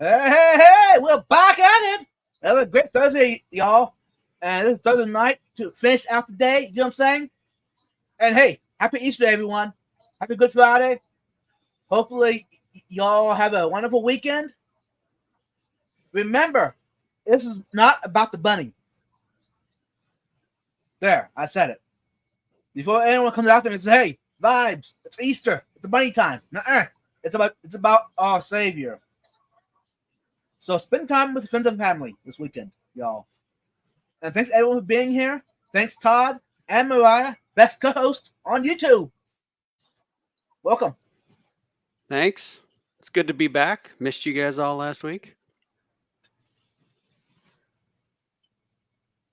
Hey, we're back at it. Another great Thursday, y'all. And this is Thursday night to finish out the day. You know what I'm saying? And hey, happy Easter, everyone. Happy Good Friday. Hopefully, y'all have a wonderful weekend. Remember, this is not about the bunny. There, I said it. Before anyone comes out there and says, hey, vibes, it's Easter. It's the bunny time. Nuh-uh. It's about our Savior. So spend time with friends and family this weekend, y'all. And thanks everyone for being here. Thanks Todd and Mariah, best co-host on YouTube. Welcome. Thanks. It's good to be back. Missed you guys all last week.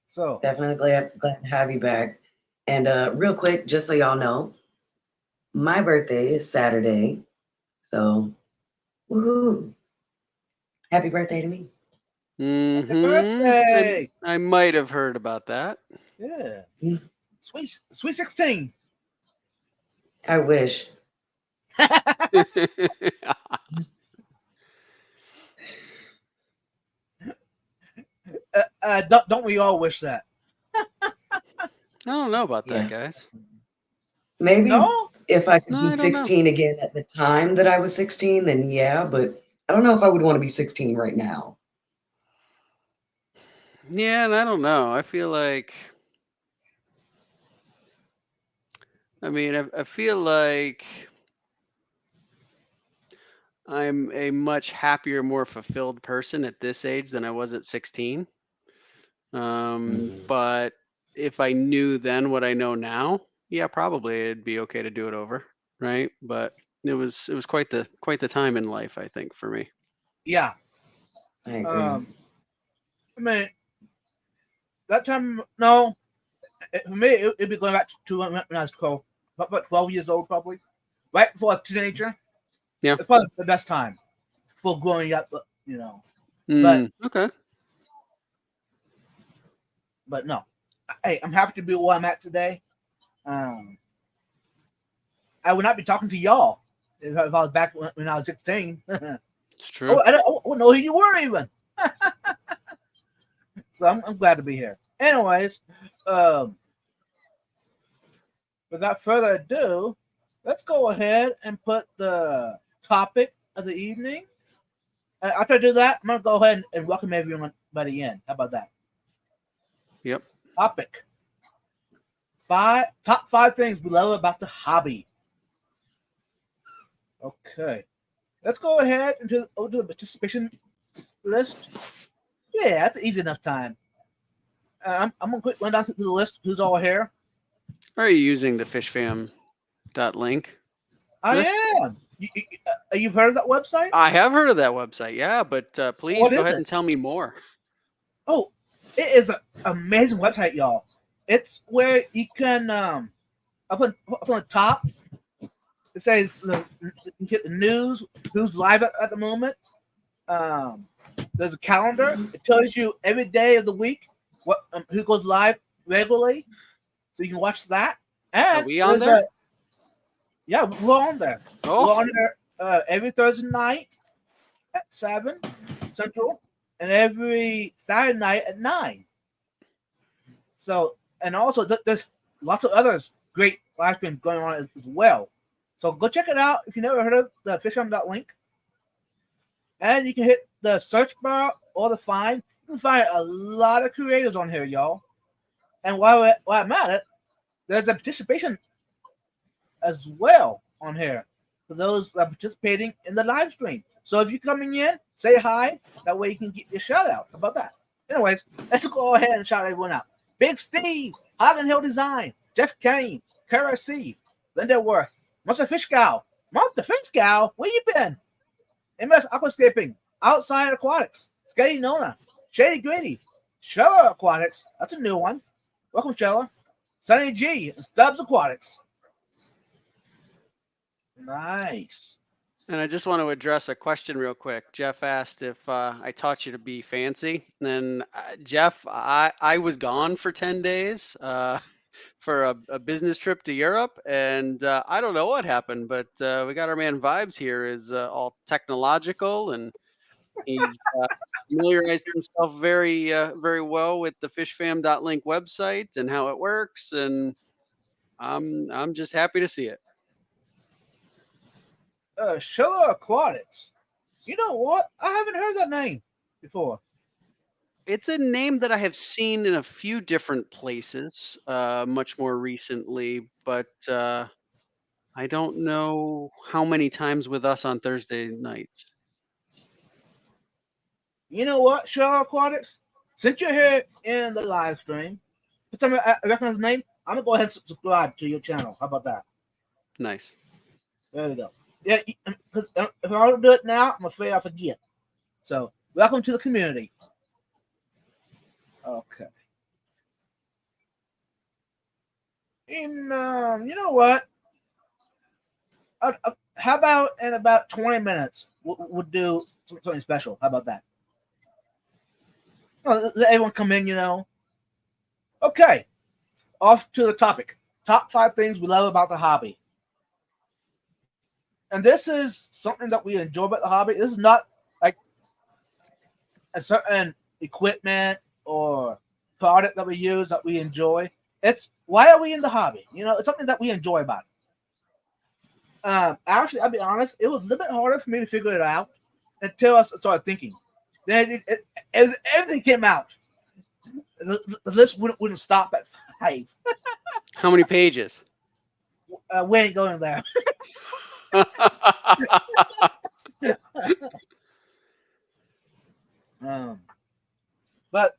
So Definitely glad to have you back. And real quick, just so y'all know, my birthday is Saturday. So, woohoo. Happy birthday to me. happy birthday. I might have heard about that. Yeah. Sweet 16. I wish. Don't we all wish that? I don't know about that, Yeah. guys. Maybe No? if I could No, be I don't know. 16 again at the time that I was 16, then yeah, but I don't know if I would want to be 16 right now. Yeah, and I don't know. I feel like, I feel like I'm a much happier, more fulfilled person at this age than I was at 16. Mhm. But if I knew then what I know now, yeah, probably it'd be okay to do it over, right? But it was quite the time in life, I think, for me. Yeah. I agree. Um I mean that time no. For me it'd be going back to when I was 12. About 12 years old probably. Right before a teenager. Yeah. It's probably the best time for growing up, you know. But Okay. no. Hey, I'm happy to be where I'm at today. Um, I would not be talking to y'all if I was back when I was 16. It's true. I wouldn't know who you were even. So I'm glad to be here. Anyways, um, without further ado, let's go ahead and put the topic of the evening. After I do that, I'm going to go ahead and welcome everyone by the end. How about that? Yep. Topic. Top five things we love about the hobby. Okay. Let's go ahead and over to the participation list. Yeah, that's easy enough time. I'm gonna quick run down through the list. Who's all here? Are you using the fishfam.link list? I am. You've heard of that website? I have heard of that website, yeah, but please What go is ahead it? and tell me more. Oh, it is an amazing website, y'all. It's where you can up on the top. It says you get the news, who's live at the moment. Um, there's a calendar. It tells you every day of the week what who goes live regularly, so you can watch that. Are And we on there's there? a yeah, we're on there. We're Oh, on there every Thursday night at 7 Central, and every Saturday night at 9. So, and also there's lots of others great live streams going on as well. So go check it out if you never heard of the fishham.link. And you can hit the search bar or the find. You can find a lot of creators on here, y'all. And while I'm at it, there's a participation as well on here for those that are participating in the live stream. So if you're coming in, say hi. That way you can get your shout out. How about that? Anyways, let's go ahead and shout everyone out. Big Steve, Hagen Hill Design, Jeff Kane, Kara C, Linda Worth, Monster Fish Gal, Monster Fish Gal, where you been? MS Aquascaping, Outside Aquatics, Sketty Nona, Shady Grady, Sheller Aquatics, that's a new one. Welcome, Sheller. Sunny G, and Stubbs Aquatics. Nice. and I just want to address a question real quick. Jeff asked if I taught you to be fancy. And Jeff, I was gone for 10 days for a business trip to Europe. And I don't know what happened, but we got our man Vibes here is all technological and He's familiarized himself very well with the fishfam.link website and how it works, and I'm just happy to see it. Schiller Aquatics. You know what? I haven't heard that name before. It's a name that I have seen in a few different places, much more recently, but I don't know how many times with us on Thursday nights. You know what, Schiller Aquatics? Since you're here in the live stream, for time I recognize his name, I'm gonna go ahead and subscribe to your channel. How about that? Nice. There we go. Yeah, because if I don't do it now, I'm afraid I'll forget. So, welcome to the community. Okay. And you know what? How about in about 20 minutes, we'll do something special. How about that? Let everyone come in, you know. Okay. Off to the topic. Top 5 things we love about the hobby. And this is something that we enjoy about the hobby. This is not like a certain equipment or product that we use that we enjoy. It's why are we in the hobby? You know, it's something that we enjoy about it. Actually, I'll be honest, it was a little bit harder for me to figure it out until I started thinking. Then as everything came out, the list wouldn't stop at 5. How many pages? We ain't going there. But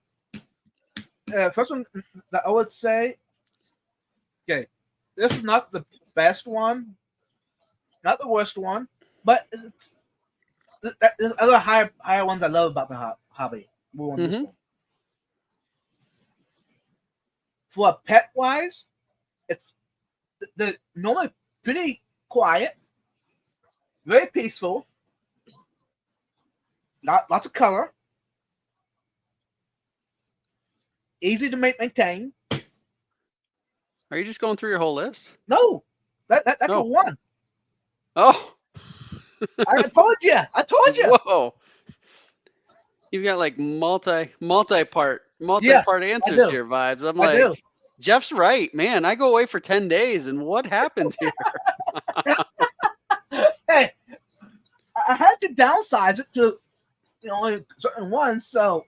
first one that I would say, okay, this is not the best one, not the worst one, but there's other higher ones I love about the hobby. More on this one. For pet wise, it's the normally pretty quiet, very peaceful, lots of color, easy to maintain. Are you just going through your whole list? No, that's a one. Oh, I told you. Whoa. You've got like multi-part answers here, Vibes. I'm like, Jeff's right, man. I go away for 10 days, and what happens here? Hey, I had to downsize it to, only certain ones. So,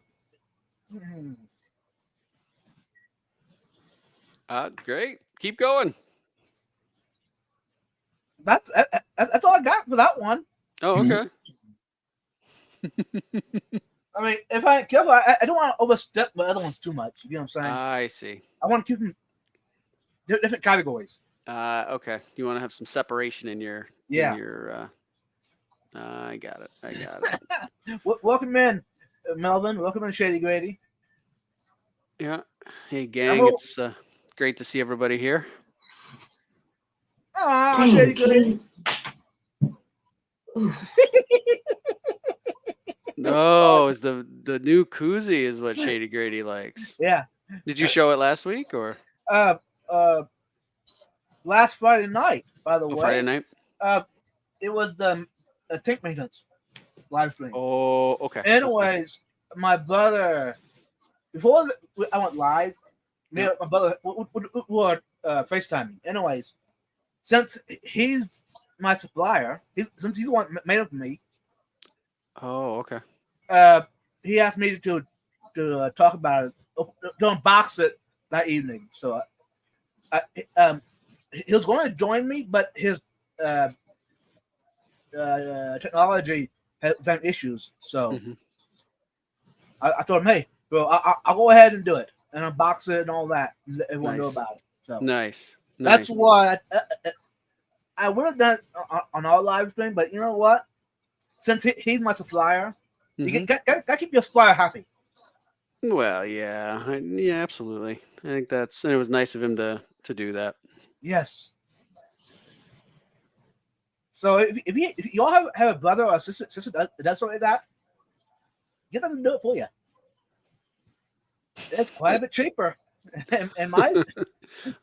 great. Keep going. That's all I got for that one. Oh, okay. I mean, if I ain't careful, I don't want to overstep the other ones too much. You know what I'm saying? I see. I want to keep them different categories. Okay. You want to have some separation in your I got it. Welcome in, Melvin. Welcome in, Shady Grady. Yeah. Hey, gang. It's great to see everybody here. Shady Grady. No, is the new koozie is what Shady Grady likes. Yeah. Did you show it last week or? Last Friday night, by the way. Friday night. It was the tank maintenance live stream. Oh, okay. Anyways, my brother, before I went live, me and my brother were FaceTiming. Anyways, since he's my supplier, since he's the one made it for me. Oh, okay. He asked me to talk about it, to unbox it that evening. So, he was going to join me, but his technology had some issues. So, I told him, "Hey, bro, I'll go ahead and do it and unbox it and all that, and let everyone know about it." So, nice. That's what I would have done on our live stream, but you know what? Since he's my supplier, you gotta keep your supplier happy. Well, yeah, absolutely. I think it was nice of him to do that. Yes. So if you all have a brother or a sister that does something like that, get them to do it for you. It's quite a bit cheaper. And mine.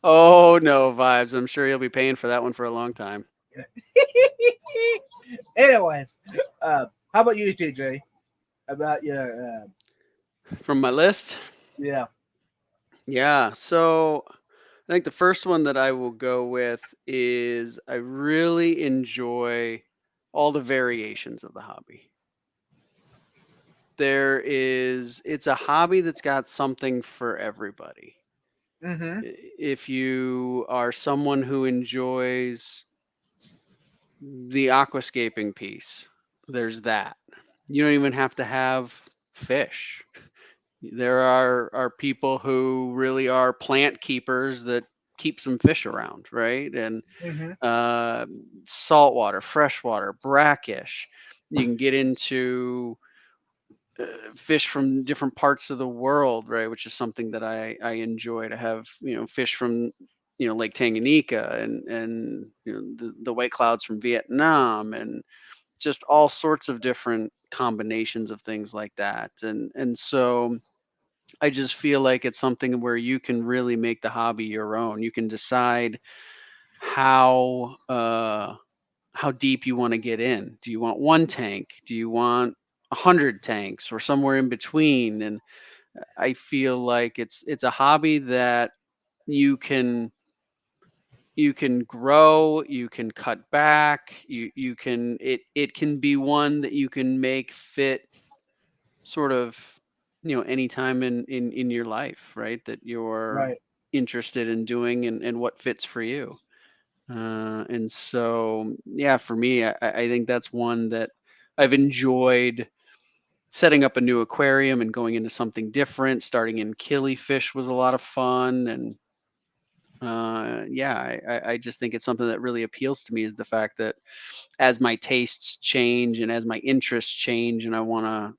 Oh no, Vibes! I'm sure he'll be paying for that one for a long time. Anyways, how about you, TJ? about your From my list? yeah. Yeah. So I think the first one that I will go with is I really enjoy all the variations of the hobby. It's a hobby that's got something for everybody. Mm-hmm. If you are someone who enjoys the aquascaping piece, there's that. You don't even have to have fish. There are people who really are plant keepers that keep some fish around, right? And Mm-hmm. saltwater, freshwater, brackish. You can get into fish from different parts of the world, right? Which is something that I enjoy to have, fish from, Lake Tanganyika and the white clouds from Vietnam and just all sorts of different combinations of things like that. And so I just feel like it's something where you can really make the hobby your own. You can decide how how deep you want to get in. Do you want one tank? Do you want 100 tanks or somewhere in between? And I feel like it's a hobby that you can you can grow, you can cut back, you can it can be one that you can make fit sort of any time in your life, right? That you're Right. interested in doing and what fits for you. And so, yeah, for me, I think that's one that I've enjoyed setting up a new aquarium and going into something different. Starting in killifish was a lot of fun. And yeah, I just think it's something that really appeals to me is the fact that as my tastes change and as my interests change and I want to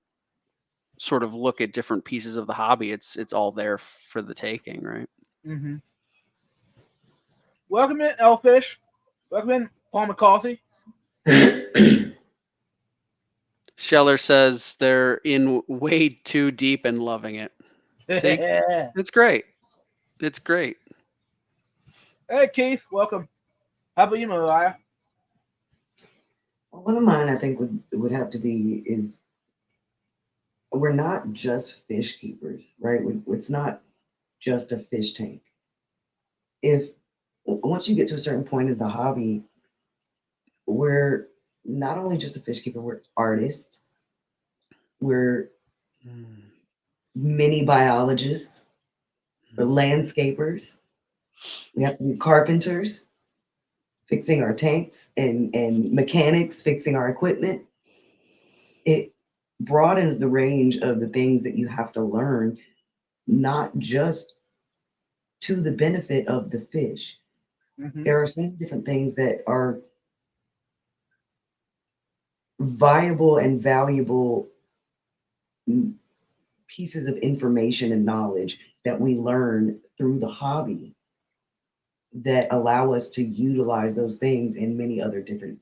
sort of look at different pieces of the hobby, it's all there for the taking, right? Mm-hmm. Welcome in, Elfish. Welcome in, Paul McCarthy. Scheller says they're in way too deep and loving it. See? Hey, It's great. It's great. Keith. Welcome. How about you, Mariah? One of mine, I think, would have to be is we're not just fish keepers, right? It's not just a fish tank. If once you get to a certain point of the hobby, we're not only just a fish keeper, we're artists, we're mini biologists, we're landscapers, we have to be carpenters, fixing our tanks, and mechanics, fixing our equipment. It broadens the range of the things that you have to learn, not just to the benefit of the fish. Mm-hmm. There are some different things that are viable and valuable pieces of information and knowledge that we learn through the hobby that allow us to utilize those things in many other different,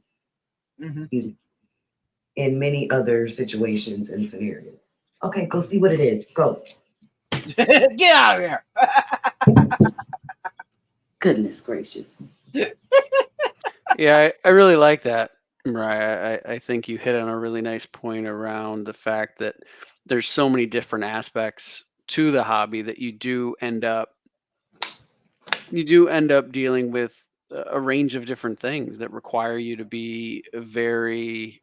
Mm-hmm. excuse me, in many other situations and scenarios. Okay, go see what it is. Go. Get out of here. Goodness gracious. Yeah, I really like that, Mariah. I think you hit on a really nice point around the fact that there's so many different aspects to the hobby that you do end up dealing with a range of different things that require you to be very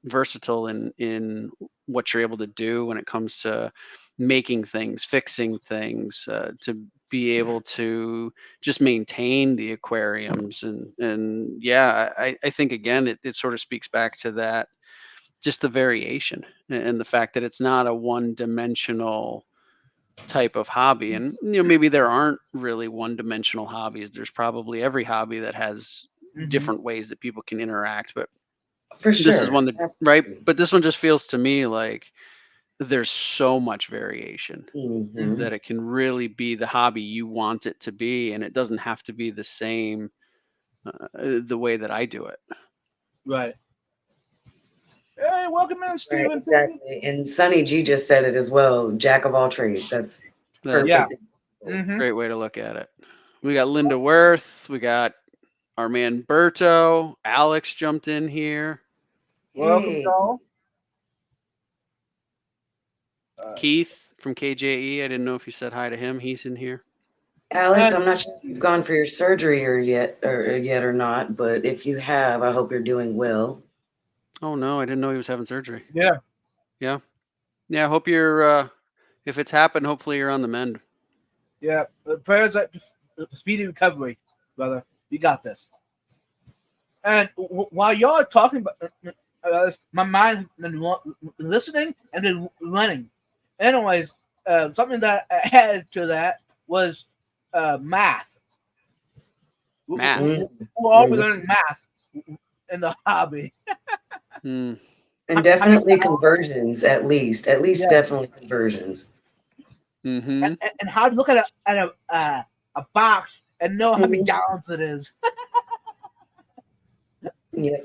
versatile in what you're able to do when it comes to making things, fixing things, to be able to just maintain the aquariums and yeah, I think again it sort of speaks back to that just the variation and the fact that it's not a one dimensional type of hobby. And maybe there aren't really one dimensional hobbies. There's probably every hobby that has Mm-hmm. different ways that people can interact, but For this is sure. one that right, but this one just feels to me like there's so much variation Mhm. that it can really be the hobby you want it to be, and it doesn't have to be the same the way that I do it. Right. Hey, welcome in, Right, Stephen. exactly. And Sonny G just said it as well. Jack of all trades. That's That's Yeah. perfect. a Mm-hmm. great way to look at it. We got Linda Worth, we got our man Berto, Alex jumped in here. Welcome, Hey, y'all. Keith from KJE. I didn't know if you said hi to him. He's in here. Alex, I'm not sure if you've gone for your surgery or not, but if you have, I hope you're doing well. Oh no, I didn't know he was having surgery. Yeah. Yeah. I hope you're. If it's happened, hopefully you're on the mend. Yeah. Prayers at speedy recovery, brother. You got this. And while y'all are talking about this, my mind has been listening and then running. Anyways, something that added to that was math. Math. We're all learning math in the hobby. And definitely conversions, at least Yeah. definitely conversions. Mm-hmm. And how to look at a box and know how many gallons it is. Yeah.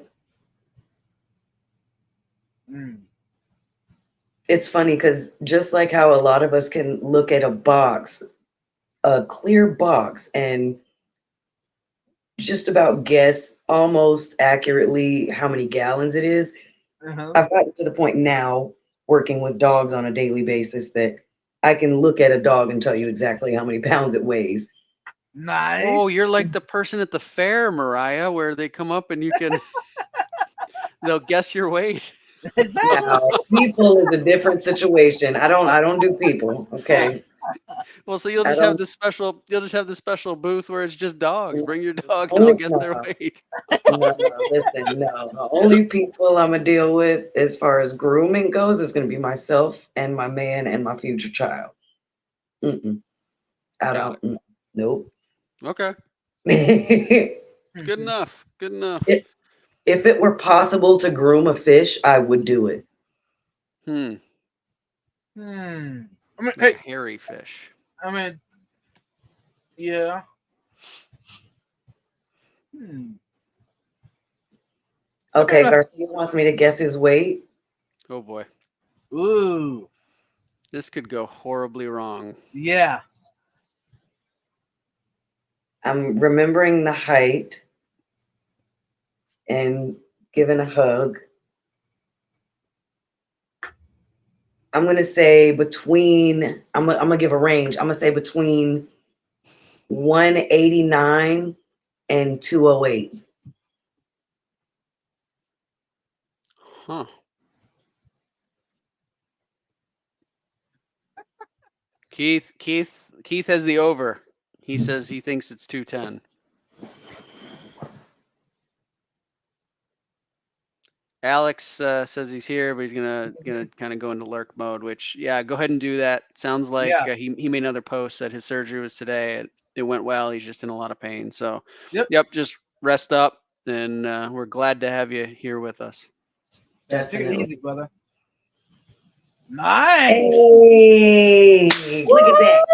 Mm. It's funny because just like how a lot of us can look at a box, a clear box, and just about guess almost accurately how many gallons it is, I've gotten to the point now working with dogs on a daily basis that I can look at a dog and tell you exactly how many pounds it weighs. Nice. Oh, you're like the person at the fair, Mariah, where they come up and you can they'll guess your weight. Exactly. Now, people is a different situation. I don't do people. Okay. Well, so you'll just have this special booth where it's just dogs. Bring your dog and I'll guess their weight. No, listen, no. The only people I'm gonna deal with as far as grooming goes is gonna be myself and my man and my future child. I don't. Nope. Okay. Good enough. Good enough. If it were possible to groom a fish, I would do it. I mean, Like hey, a hairy fish. I mean, yeah. Okay, Garcia wants me to guess his weight. Oh boy. Ooh. This could go horribly wrong. Yeah. I'm remembering the height and giving a hug. I'm gonna say between. I'm gonna give a range. I'm gonna say between 189 and 208. Huh. Keith has the over. He says he thinks it's 210. Alex says he's here, but he's gonna kind of go into lurk mode. Which, yeah, go ahead and do that. Sounds like he made another post that his surgery was today. And it went well. He's just in a lot of pain. So, yep, just rest up, and we're glad to have you here with us. Take it easy, brother. Nice. Hey, look at that.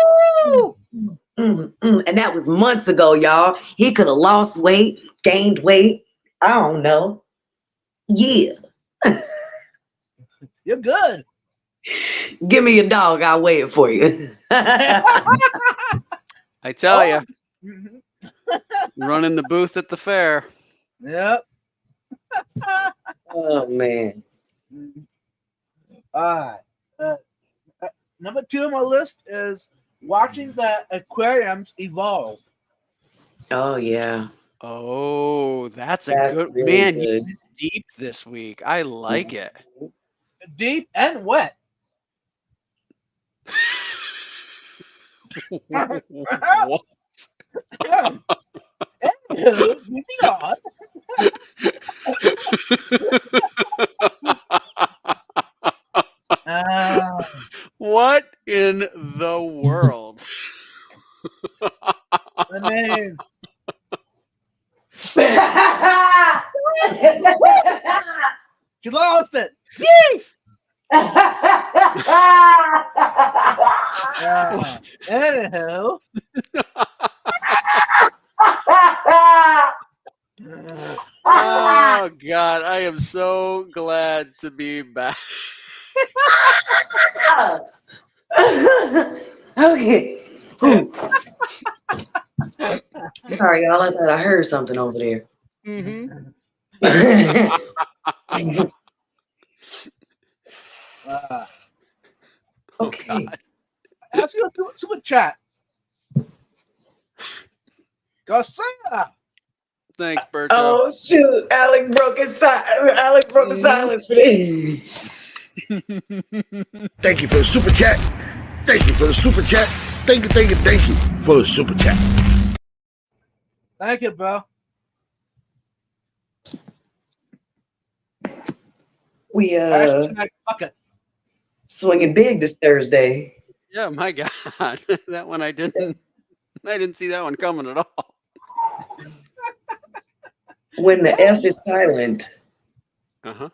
And that was months ago, y'all. He could have lost weight, gained weight. I don't know. Yeah. You're good. Give me your dog. I'll weigh it for you. I tell you, running the booth at the fair. Yep. Oh, man. All right. Number 2 on my list is watching the aquariums evolve. Oh, yeah. Oh, that's a good really man. Good. You're deep this week. I like it. Deep and wet. What? Moving on. What in the world? I mean, she lost it. Anywho. Oh God, I am so glad to be back. Okay. Sorry, y'all. I thought I heard something over there. Okay. God. Let's go to super chat. Garcia. Thanks, Berto. Oh shoot! Alex broke the silence for this. Thank you for the super chat. Thank you for the super chat. Thank you for the super chat. Thank you, bro. We Fuck it. swinging big this Thursday. Yeah, my God, that one I didn't see that one coming at all. When the F is silent. Uh-huh.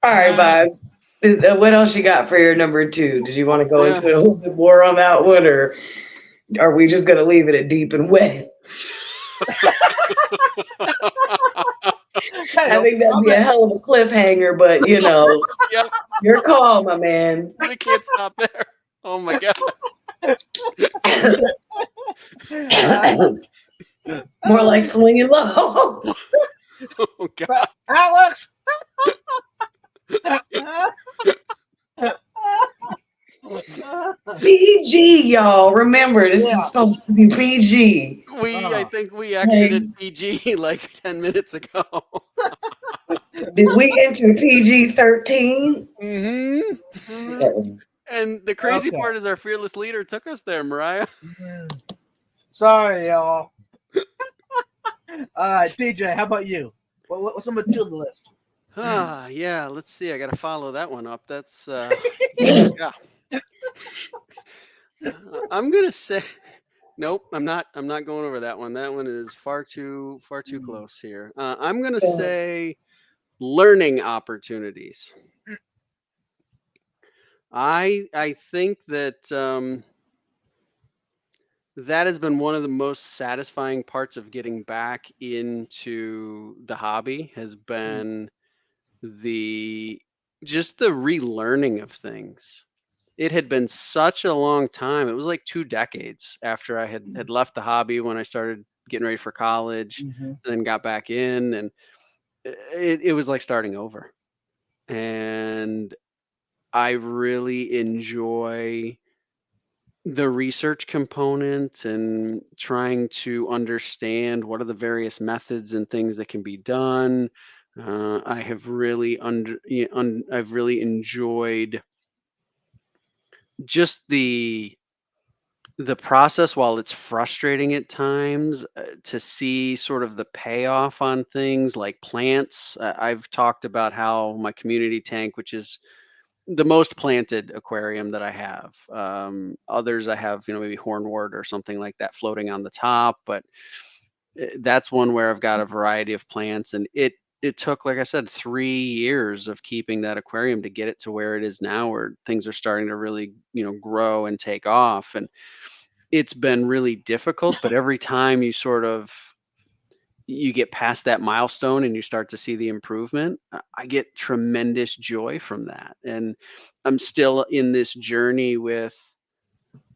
All right, Bob. What else you got for your number 2? Did you want to go into it a little bit more on that one, or are we just gonna leave it at deep and wet? I think that'd be a hell of a cliffhanger, but you know, Yep, your call, my man. I can't stop there. Oh my God. More like swinging low. Oh God. Alex. PG, y'all. Remember, this is supposed to be PG. I think we exited PG like 10 minutes ago. Did we enter PG-13? Mm-hmm. And the crazy part is our fearless leader took us there, Mariah. Sorry, y'all. DJ, how about you? What's number 2 on the list? Yeah, let's see. I got to follow that one up. That's yeah. I'm gonna say, nope. I'm not going over that one. That one is far too close here. I'm gonna say learning opportunities. I think that that has been one of the most satisfying parts of getting back into the hobby, has been the relearning of things. It had been such a long time. It was like 2 decades after I had left the hobby when I started getting ready for college, and then got back in, and it was like starting over. And I really enjoy the research component and trying to understand what are the various methods and things that can be done. I have really I've really enjoyed just the process, while it's frustrating at times, to see sort of the payoff on things like plants. I've talked about how my community tank, which is the most planted aquarium that I have. Others I have, maybe hornwort or something like that floating on the top, but that's one where I've got a variety of plants, and it took, like I said, 3 years of keeping that aquarium to get it to where it is now, where things are starting to really, grow and take off. And it's been really difficult, but every time you get past that milestone and you start to see the improvement, I get tremendous joy from that. And I'm still in this journey with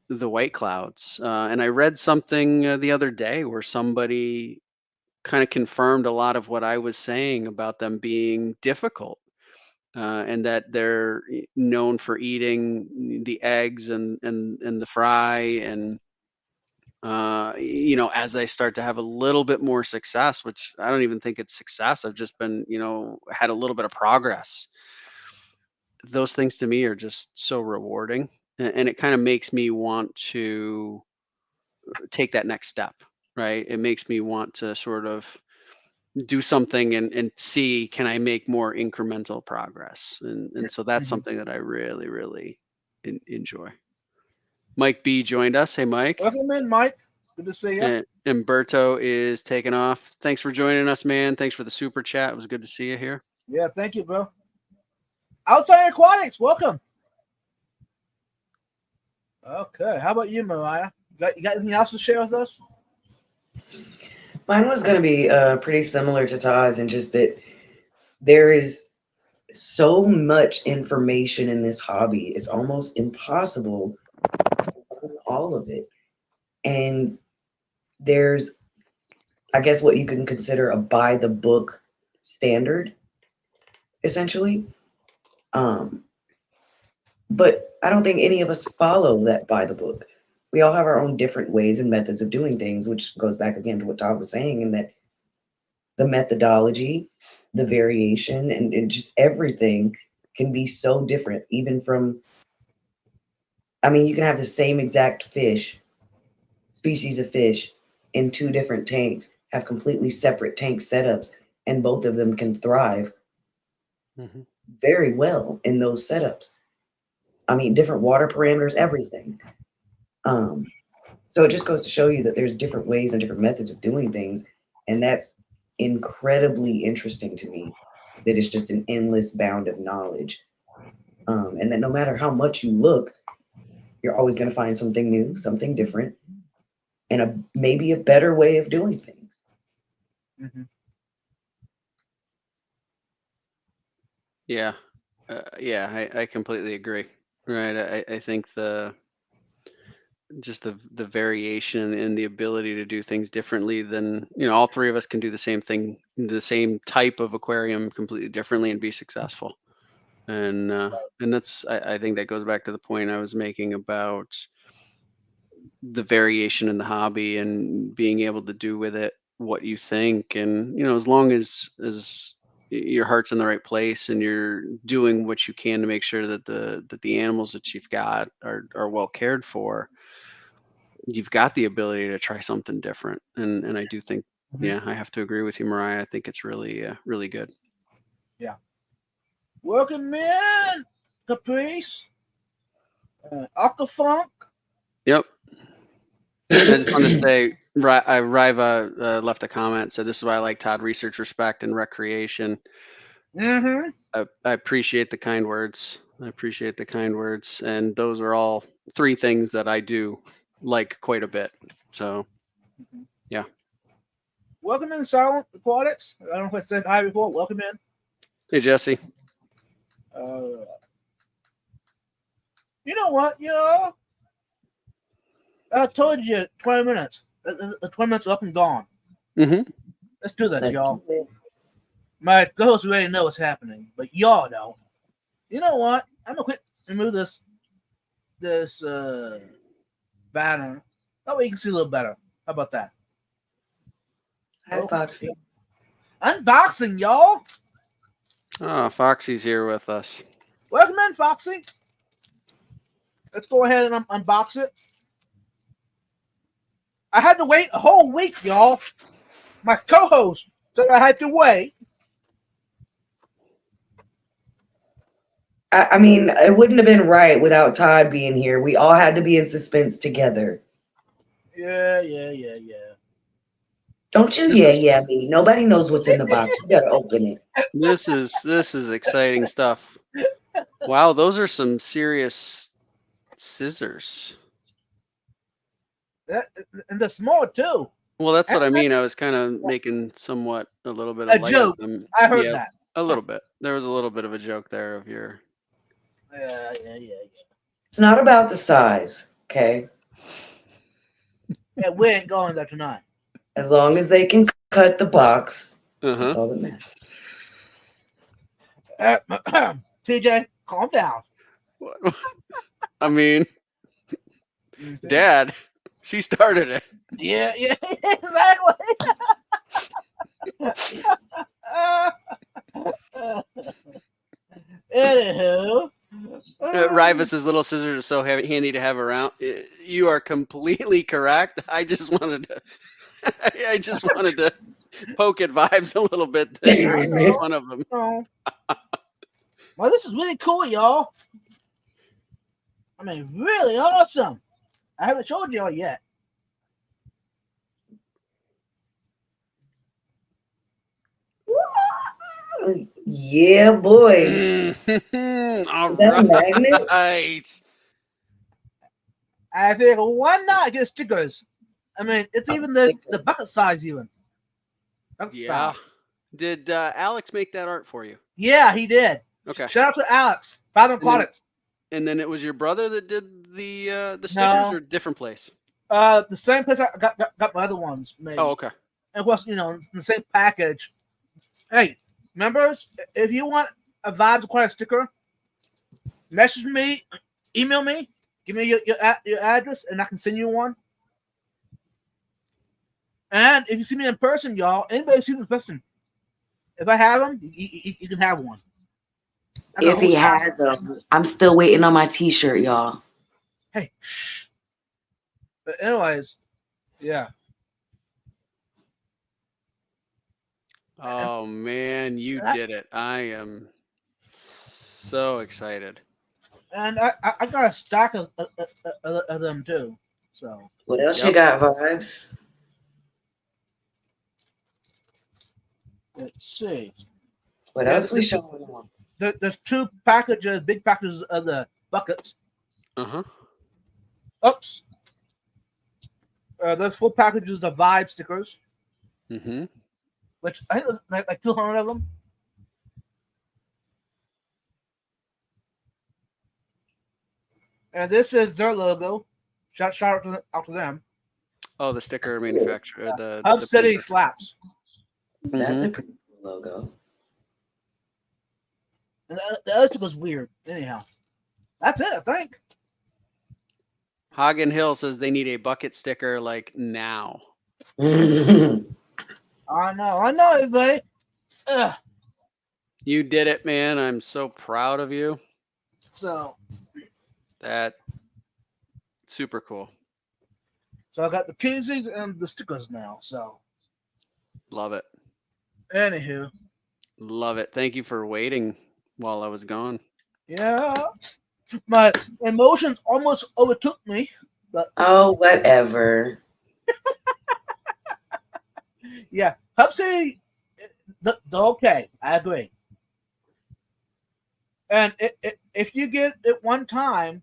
the white clouds. And I read something the other day where somebody kind of confirmed a lot of what I was saying about them being difficult. And that they're known for eating the eggs and the fry. And as I start to have a little bit more success, which I don't even think it's success, I've just been, had a little bit of progress. Those things to me are just so rewarding, and it kind of makes me want to take that next step, right? It makes me want to sort of do something and see, can I make more incremental progress? And so that's something that I really, really enjoy. Mike B joined us. Hey, Mike. Welcome in, Mike. Good to see you. And Berto is taking off. Thanks for joining us, man. Thanks for the super chat. It was good to see you here. Yeah, thank you, bro. Outside Aquatics, welcome. Okay, how about you, Mariah? You got anything else to share with us? Mine was going to be pretty similar to Todd's, and just that there is so much information in this hobby. It's almost impossible to learn all of it. And there's I guess, what you can consider a by the book standard, essentially. But I don't think any of us follow that by the book. We all have our own different ways and methods of doing things, which goes back again to what Todd was saying, and that the methodology, the variation, and just everything can be so different, even from, I mean, you can have the same exact fish, species of fish, in 2 different tanks, have completely separate tank setups, and both of them can thrive very well in those setups. I mean, different water parameters, everything. So it just goes to show you that there's different ways and different methods of doing things, and that's incredibly interesting to me. That it's just an endless bound of knowledge, and that no matter how much you look, you're always going to find something new, something different, and maybe a better way of doing things. Mm-hmm. Yeah. I completely agree. Right. I think just the variation in the ability to do things differently than, all 3 of us can do the same thing, the same type of aquarium completely differently and be successful. And that's, I think that goes back to the point I was making about the variation in the hobby and being able to do with it what you think. And, as long as your heart's in the right place and you're doing what you can to make sure that the animals that you've got are well cared for, you've got the ability to try something different. And I do think, Mhm. I have to agree with you, Mariah. I think it's really, really good. Welcome in, Caprice, Aquafunk. Yep. I just want to say, Riva left a comment, said, "This is why I like Todd, research, respect, and recreation." Mm-hmm. I appreciate the kind words. And those are all 3 things that I do like quite a bit. So, yeah. Welcome in, Silent Aquatics. I don't know if I said hi before. Welcome in. Hey, Jesse. You know what, y'all? I told you 20 minutes. The 20 minutes up and gone. Mm-hmm. Let's do this, y'all. My co-hosts already know what's happening, but y'all know. You know what? I'm gonna remove this banner. That way you can see a little better. How about that? Hi, Foxy. Unboxing, y'all. Oh, Foxy's here with us. Welcome in, Foxy. Let's go ahead and unbox it. I had to wait a whole week, y'all. My co-host said I had to wait. I mean, it wouldn't have been right without Todd being here. We all had to be in suspense together. Yeah. Don't you? Yeah, me. Nobody knows what's in the box. You gotta open it. This is exciting stuff. Wow, those are some serious scissors. And they're small too. Well, that's what I mean. I was kind of making somewhat a little bit of A light joke. of them. I heard that. A little bit. There was a little bit of a joke there of your. Yeah. It's not about the size, okay? Yeah, we ain't going there tonight. As long as they can cut the box, that's all that matters. TJ, calm down. I mean, Dad, she started it. Yeah, exactly. Anywho, Rivas's little scissors are so handy to have around. You are completely correct. I just wanted to poke at Vibes a little bit. Make fun of him. well, this is really cool, y'all. I mean, really awesome. I haven't showed y'all yet. Yeah, boy. All Is that a magnet? right. I think why not get stickers? I mean, it's even the bucket size even. Yeah. Did Alex make that art for you? Yeah, he did. Okay. Shout out to Alex, Father Aquatics. And then it was your brother that did the stickers, No. or different place? The same place I got my other ones made. Oh, okay. And of course, in the same package. Hey, members, if you want a Vibes Acquired sticker, message me, email me, give me your address, and I can send you one. And if you see me in person, y'all, anybody see me in person, if I have them, you can have one. If he has them, I'm still waiting on my T-shirt, y'all. Hey, shh. But anyways, yeah. Oh man, you did it! I am so excited. And I got a stack of them too. So What else you got, Vibes? let's see. What else we showing on? There's 2 packages, big packages of the buckets. Uh-huh. Oops. There's 4 packages of Vibe stickers, Mm-hmm. which I think there's like 200 of them. And this is their logo. Shout out to them. Oh, the sticker manufacturer. The Hub the City printer. Slaps. That's Mhm. a pretty cool logo. And the other sticker's weird. Anyhow, that's it, I think. Hagen Hill says they need a bucket sticker like now. I know, everybody. Ugh. You did it, man. I'm so proud of you. So That super cool. I got the koozies and the stickers now. So Love it. anywho, Love it. Thank you for waiting while I was gone. yeah, my emotions almost overtook me, but Oh, whatever. yeah, Hub City, the okay, I agree. And if you get it one time,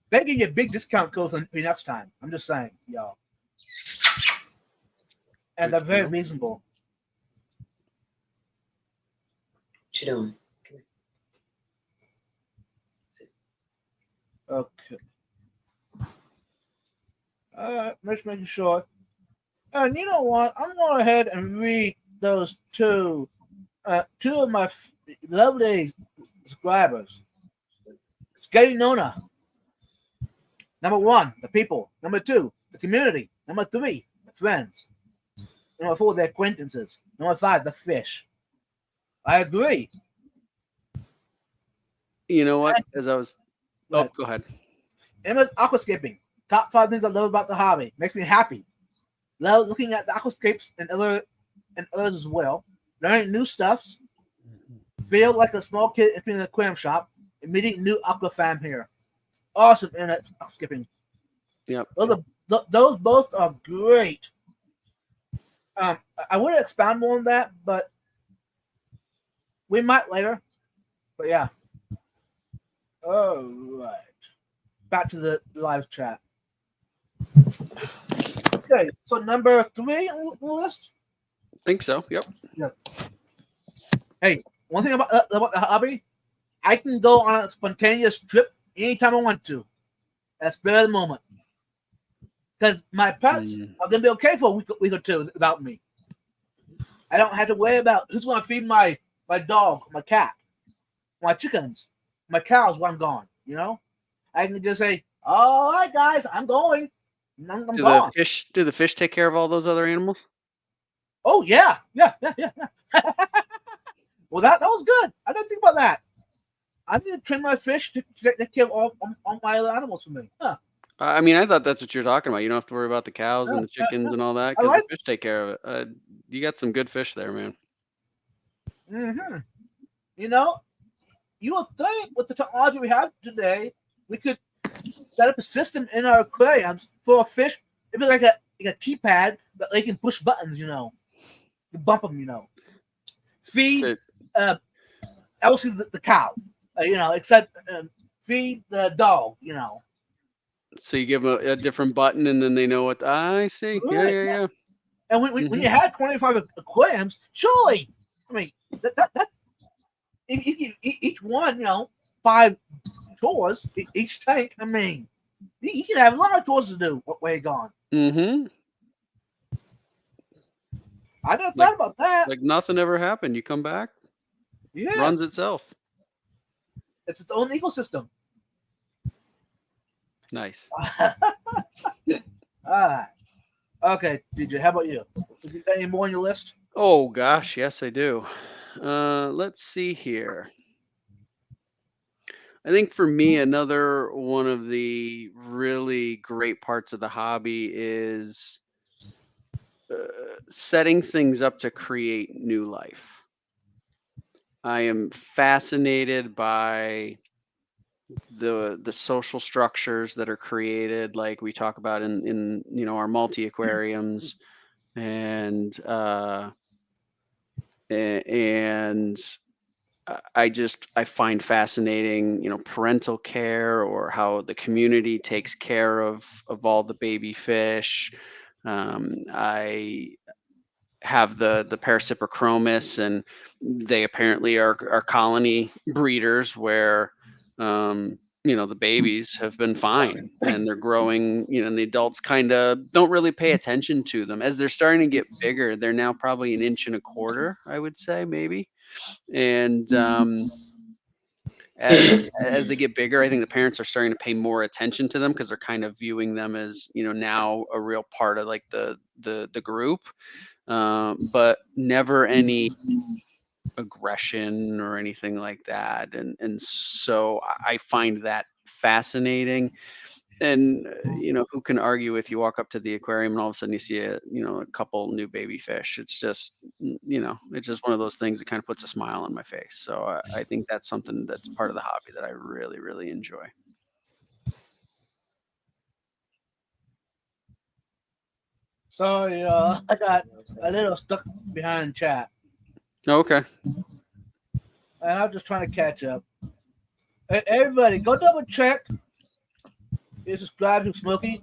they give you a big discount code for next time. I'm just saying, y'all. And they're very reasonable. What you doing? Okay. Just making sure. And you know what? I'm going to go ahead and read those 2 of my lovely subscribers. Scary Nona. Number 1, the people. Number 2, the community. Number 3, the friends. Number 4, the acquaintances. Number 5, the fish. I agree. You know what? As I was But go ahead. Emma's aquascaping. Top 5 things I love about the hobby. Makes me happy. Love looking at the aquascapes and others as well. Learning new stuffs. Feel like a small kid entering an aquarium shop and meeting new aqua fam here. Awesome internet aquascaping. Yep. Those both are great. I would expand more on that, but we might later. But yeah. All right. Back to the live chat. Okay, so number 3 on the list. Think so. Yep. Hey, one thing about the hobby, I can go on a spontaneous trip anytime I want to. That's better the moment. Because my pets are gonna be okay for a week or 2 without me. I don't have to worry about who's gonna feed my dog, my cat, my chickens, my cows while I'm gone. I can just say, "All right, guys, I'm going. I'm gone." Do the fish take care of all those other animals? Oh yeah. Well, that was good. I didn't think about that. I need to train my fish to take care of all my other animals for me. Huh. I mean, I thought that's what you're talking about. You don't have to worry about the cows and the chickens and all that because the fish take care of it. You got some good fish there, man. Mm-hmm. You would think with the technology we have today, we could set up a system in our aquariums for a fish. It'd be like a keypad, but they can push buttons. You bump them. Feed Elsie the cow. Except feed the dog. So you give them a different button, and then they know what. I see. Right, Yeah. And when you had 25 aquariums, surely, I mean, that if you give each one, 5 chores each tank. I mean, you can have a lot of chores to do while you're gone. Mm-hmm. I never thought about that. Like nothing ever happened. You come back, Yeah, runs itself. it's its own ecosystem. Nice. Ah, okay, DJ. How about you? You got any more on your list? Oh gosh, yes I do. Let's see here. I think for me, another one of the really great parts of the hobby is setting things up to create new life. I am fascinated by the social structures that are created, like we talk about in our multi aquariums, and and I find fascinating, parental care or how the community takes care of all the baby fish. I have the Parasiprochromis, and they apparently are colony breeders where the babies have been fine and they're growing, and the adults kind of don't really pay attention to them as they're starting to get bigger. They're now probably an inch and a quarter, I would say, maybe. And as they get bigger, I think the parents are starting to pay more attention to them because they're kind of viewing them as now a real part of like the group, but never any aggression or anything like that. And so I find that fascinating. And who can argue with, you walk up to the aquarium and all of a sudden you see a couple new baby fish. It's just it's just one of those things that kind of puts a smile on my face. So I think that's something that's part of the hobby that I really, really enjoy. Sorry, I got a little stuck behind chat, Okay. and I'm just trying to catch up. Hey, everybody, go double check. You subscribe to Smokey,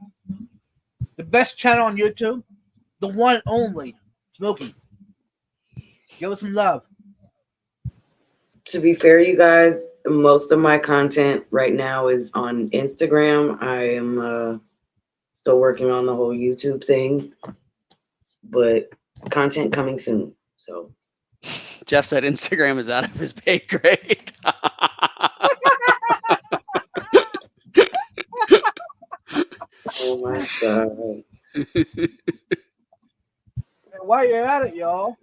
the best channel on YouTube, the one and only Smokey. Give us some love. To be fair, you guys, most of my content right now is on Instagram. I am still working on the whole YouTube thing, but content coming soon. So Jeff said Instagram is out of his pay grade. oh my god. And while you're at it, y'all,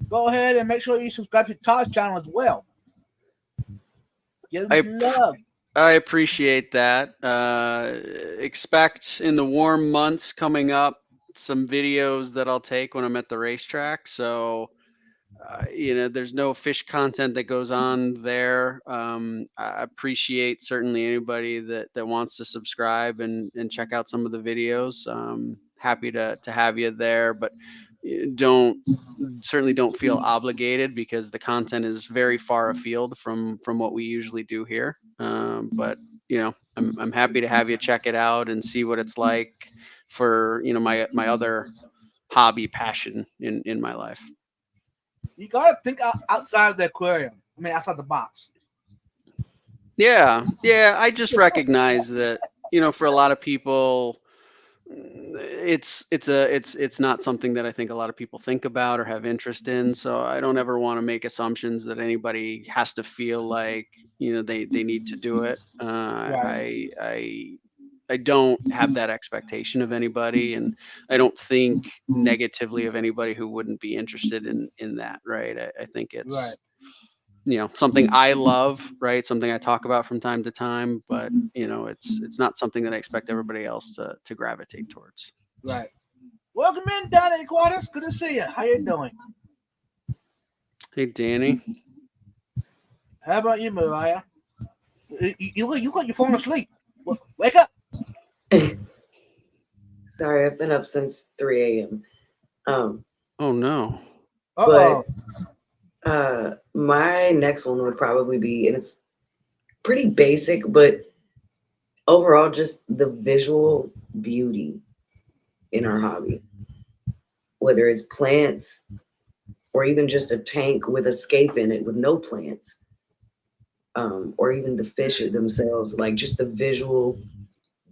go ahead and make sure you subscribe to Todd's channel as well. Give him some love. I appreciate that. Expect in the warm months coming up some videos that I'll take when I'm at the racetrack. So, there's no fish content that goes on there. I appreciate certainly anybody that wants to subscribe and check out some of the videos. Happy to have you there, but certainly don't feel obligated because the content is very far afield from what we usually do here. But I'm happy to have you check it out and see what it's like for my other hobby passion in my life. You gotta think outside of the aquarium. I mean, outside the box. Yeah. I just recognize that for a lot of people, it's not something that I think a lot of people think about or have interest in. So I don't ever want to make assumptions that anybody has to feel like they need to do it. Right. I don't have that expectation of anybody, and I don't think negatively of anybody who wouldn't be interested in that. Right. I think it's Right. Something I love, right? Something I talk about from time to time, but it's not something that I expect everybody else to gravitate towards. Right. Welcome in, Danny Aquatis. Good to see you. How you doing? Hey, Danny. How about you, Mariah? You look like you're falling asleep. Wake up. Sorry, I've been up since 3 a.m. Oh no. Uh-oh. But my next one would probably be, and it's pretty basic, but overall just the visual beauty in our hobby. Whether it's plants or even just a tank with a scape in it with no plants. Or even the fish themselves, like just the visual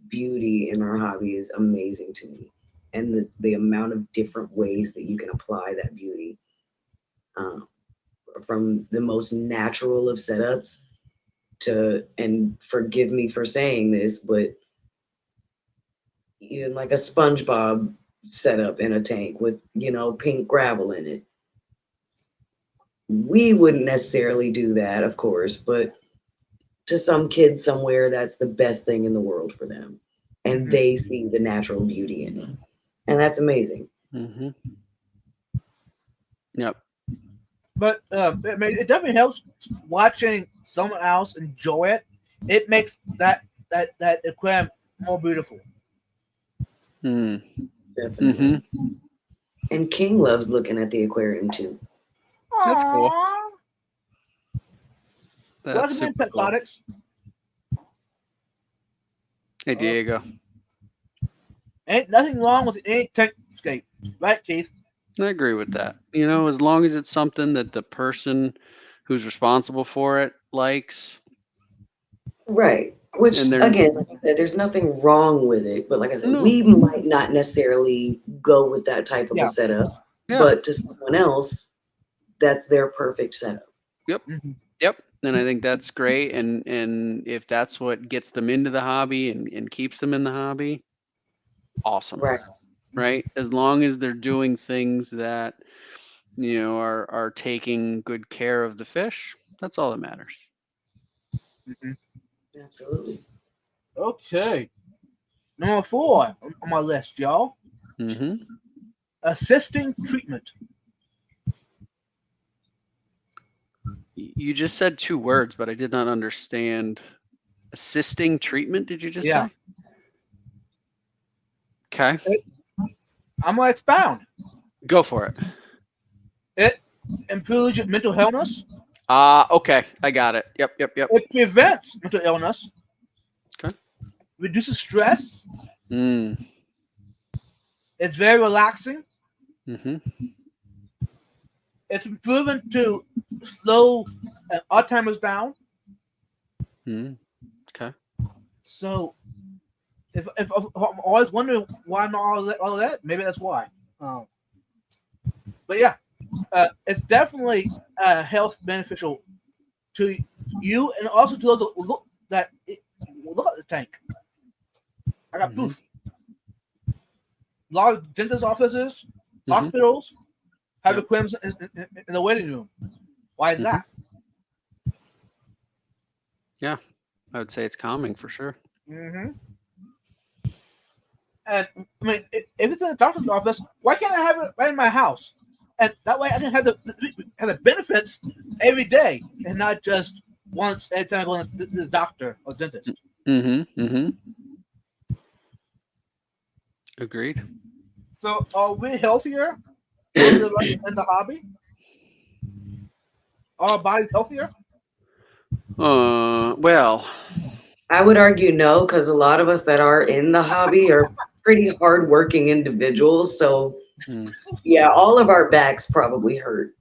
beauty in our hobby is amazing to me. and the amount of different ways that you can apply that beauty, from the most natural of setups to, and forgive me for saying this, but even like a SpongeBob setup in a tank with, pink gravel in it. We wouldn't necessarily do that, of course, but to some kid somewhere, that's the best thing in the world for them. And they see the natural beauty in it. And that's amazing. Mm-hmm. Yep. But it definitely helps watching someone else enjoy it. It makes that aquarium more beautiful. Mm. Definitely. Mm-hmm. And King loves looking at the aquarium too. That's cool. Aww. That's Welcome in, super cool. Petsotics. Hey, Diego. Ain't nothing wrong with any tankscape, right, Keith? I agree with that. As long as it's something that the person who's responsible for it likes. Right. Which, And they're- again, like I said, there's nothing wrong with it. But like I said, No. we might not necessarily go with that type of Yeah. a setup. Yeah. But to someone else, that's their perfect setup. Yep. And I think that's great. And if that's what gets them into the hobby and keeps them in the hobby, awesome. Right? As long as they're doing things that, are taking good care of the fish, that's all that matters. Absolutely. Okay. Number 4 on my list, y'all. Mm-hmm. Assisting treatment. You just said 2 words, but I did not understand. Assisting treatment, did you just Yeah. say? Okay. I'm going to expound. Go for it. It improves your mental illness. Okay. I got it. Yep. It prevents mental illness. Okay. Reduces stress. Mm. It's very relaxing. Mm-hmm. It's proven to slow Alzheimer's down. Mm. Okay. So, if I'm always wondering why I'm not all that, maybe that's why. But yeah, it's definitely health beneficial to you and also to those that look at the tank. I got proof. A lot of dentist offices, hospitals have aquariums in the waiting room. Why is that? Yeah, I would say it's calming for sure. Mm-hmm. And I mean, if it's in the doctor's office, why can't I have it right in my house? And that way, I can have the benefits every day, and not just once every time I go to the doctor or dentist. Mm-hmm. Agreed. So, are we healthier in the hobby? Are our bodies healthier? Well, I would argue no, because a lot of us that are in the hobby are pretty hardworking individuals. So, yeah, all of our backs probably hurt.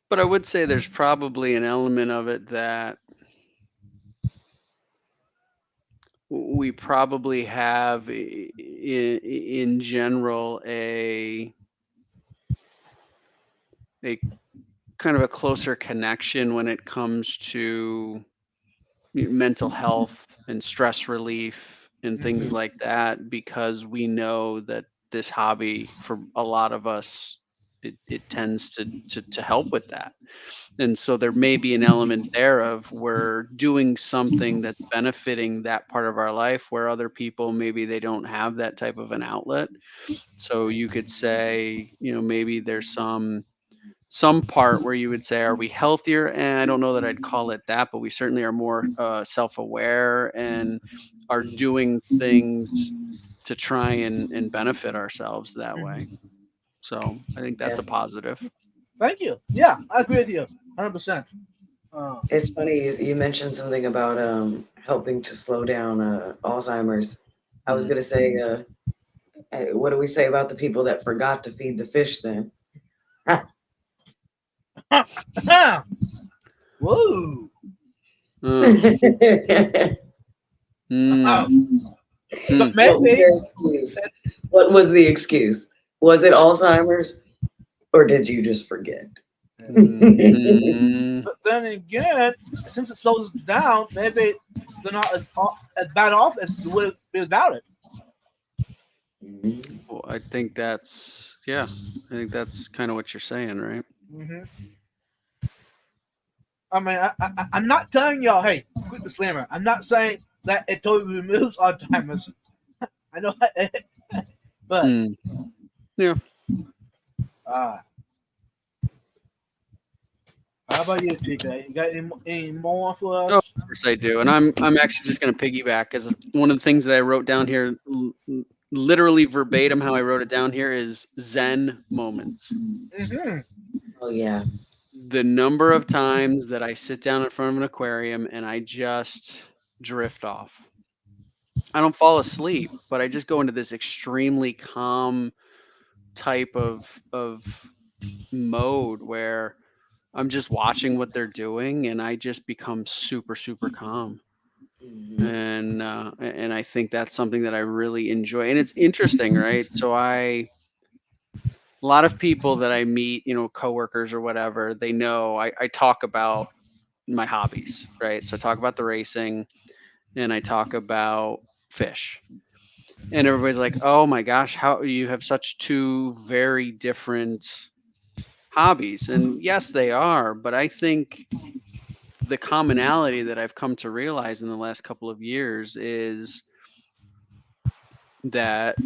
but I would say there's probably an element of it that we probably have in general a kind of a closer connection when it comes to mental health and stress relief and things like that, because we know that this hobby for a lot of us, it tends to help with that. And so there may be an element there of we're doing something that's benefiting that part of our life where other people, maybe they don't have that type of an outlet. So you could say, maybe there's some part where you would say, are we healthier? And I don't know that I'd call it that, but we certainly are more self-aware and are doing things to try and benefit ourselves that way. So I think that's a positive. Thank you. Yeah, I agree with you 100%. It's funny you mentioned something about helping to slow down Alzheimer's. I was gonna say, what do we say about the people that forgot to feed the fish then? Whoa. Mm. But What was maybe your excuse? What was the excuse? Was it Alzheimer's, or did you just forget? Mhm. But then again, since it slows down, maybe they're not as bad off as you would be without it. Well, I think that's kind of what you're saying, right? Hmm I mean, I'm not telling y'all, hey, quick disclaimer. I'm not saying that it totally removes Alzheimer's. I know, but Mm. Yeah. uh, how about you, TJ? You got any more for Oh, us? of course I do. And I'm actually just going to piggyback because one of the things that I wrote down here, literally verbatim, how I wrote it down here is Zen moments. Hmm Oh yeah. The number of times that I sit down in front of an aquarium and I just drift off. I don't fall asleep, but I just go into this extremely calm type of mode where I'm just watching what they're doing and I just become super, super calm. And I think that's something that I really enjoy. And it's interesting, right? So a lot of people that I meet, coworkers or whatever, they know I talk about my hobbies, right? So I talk about the racing and I talk about fish. And everybody's like, "Oh my gosh, how you have such two very different hobbies." And yes, they are, but I think the commonality that I've come to realize in the last couple of years is that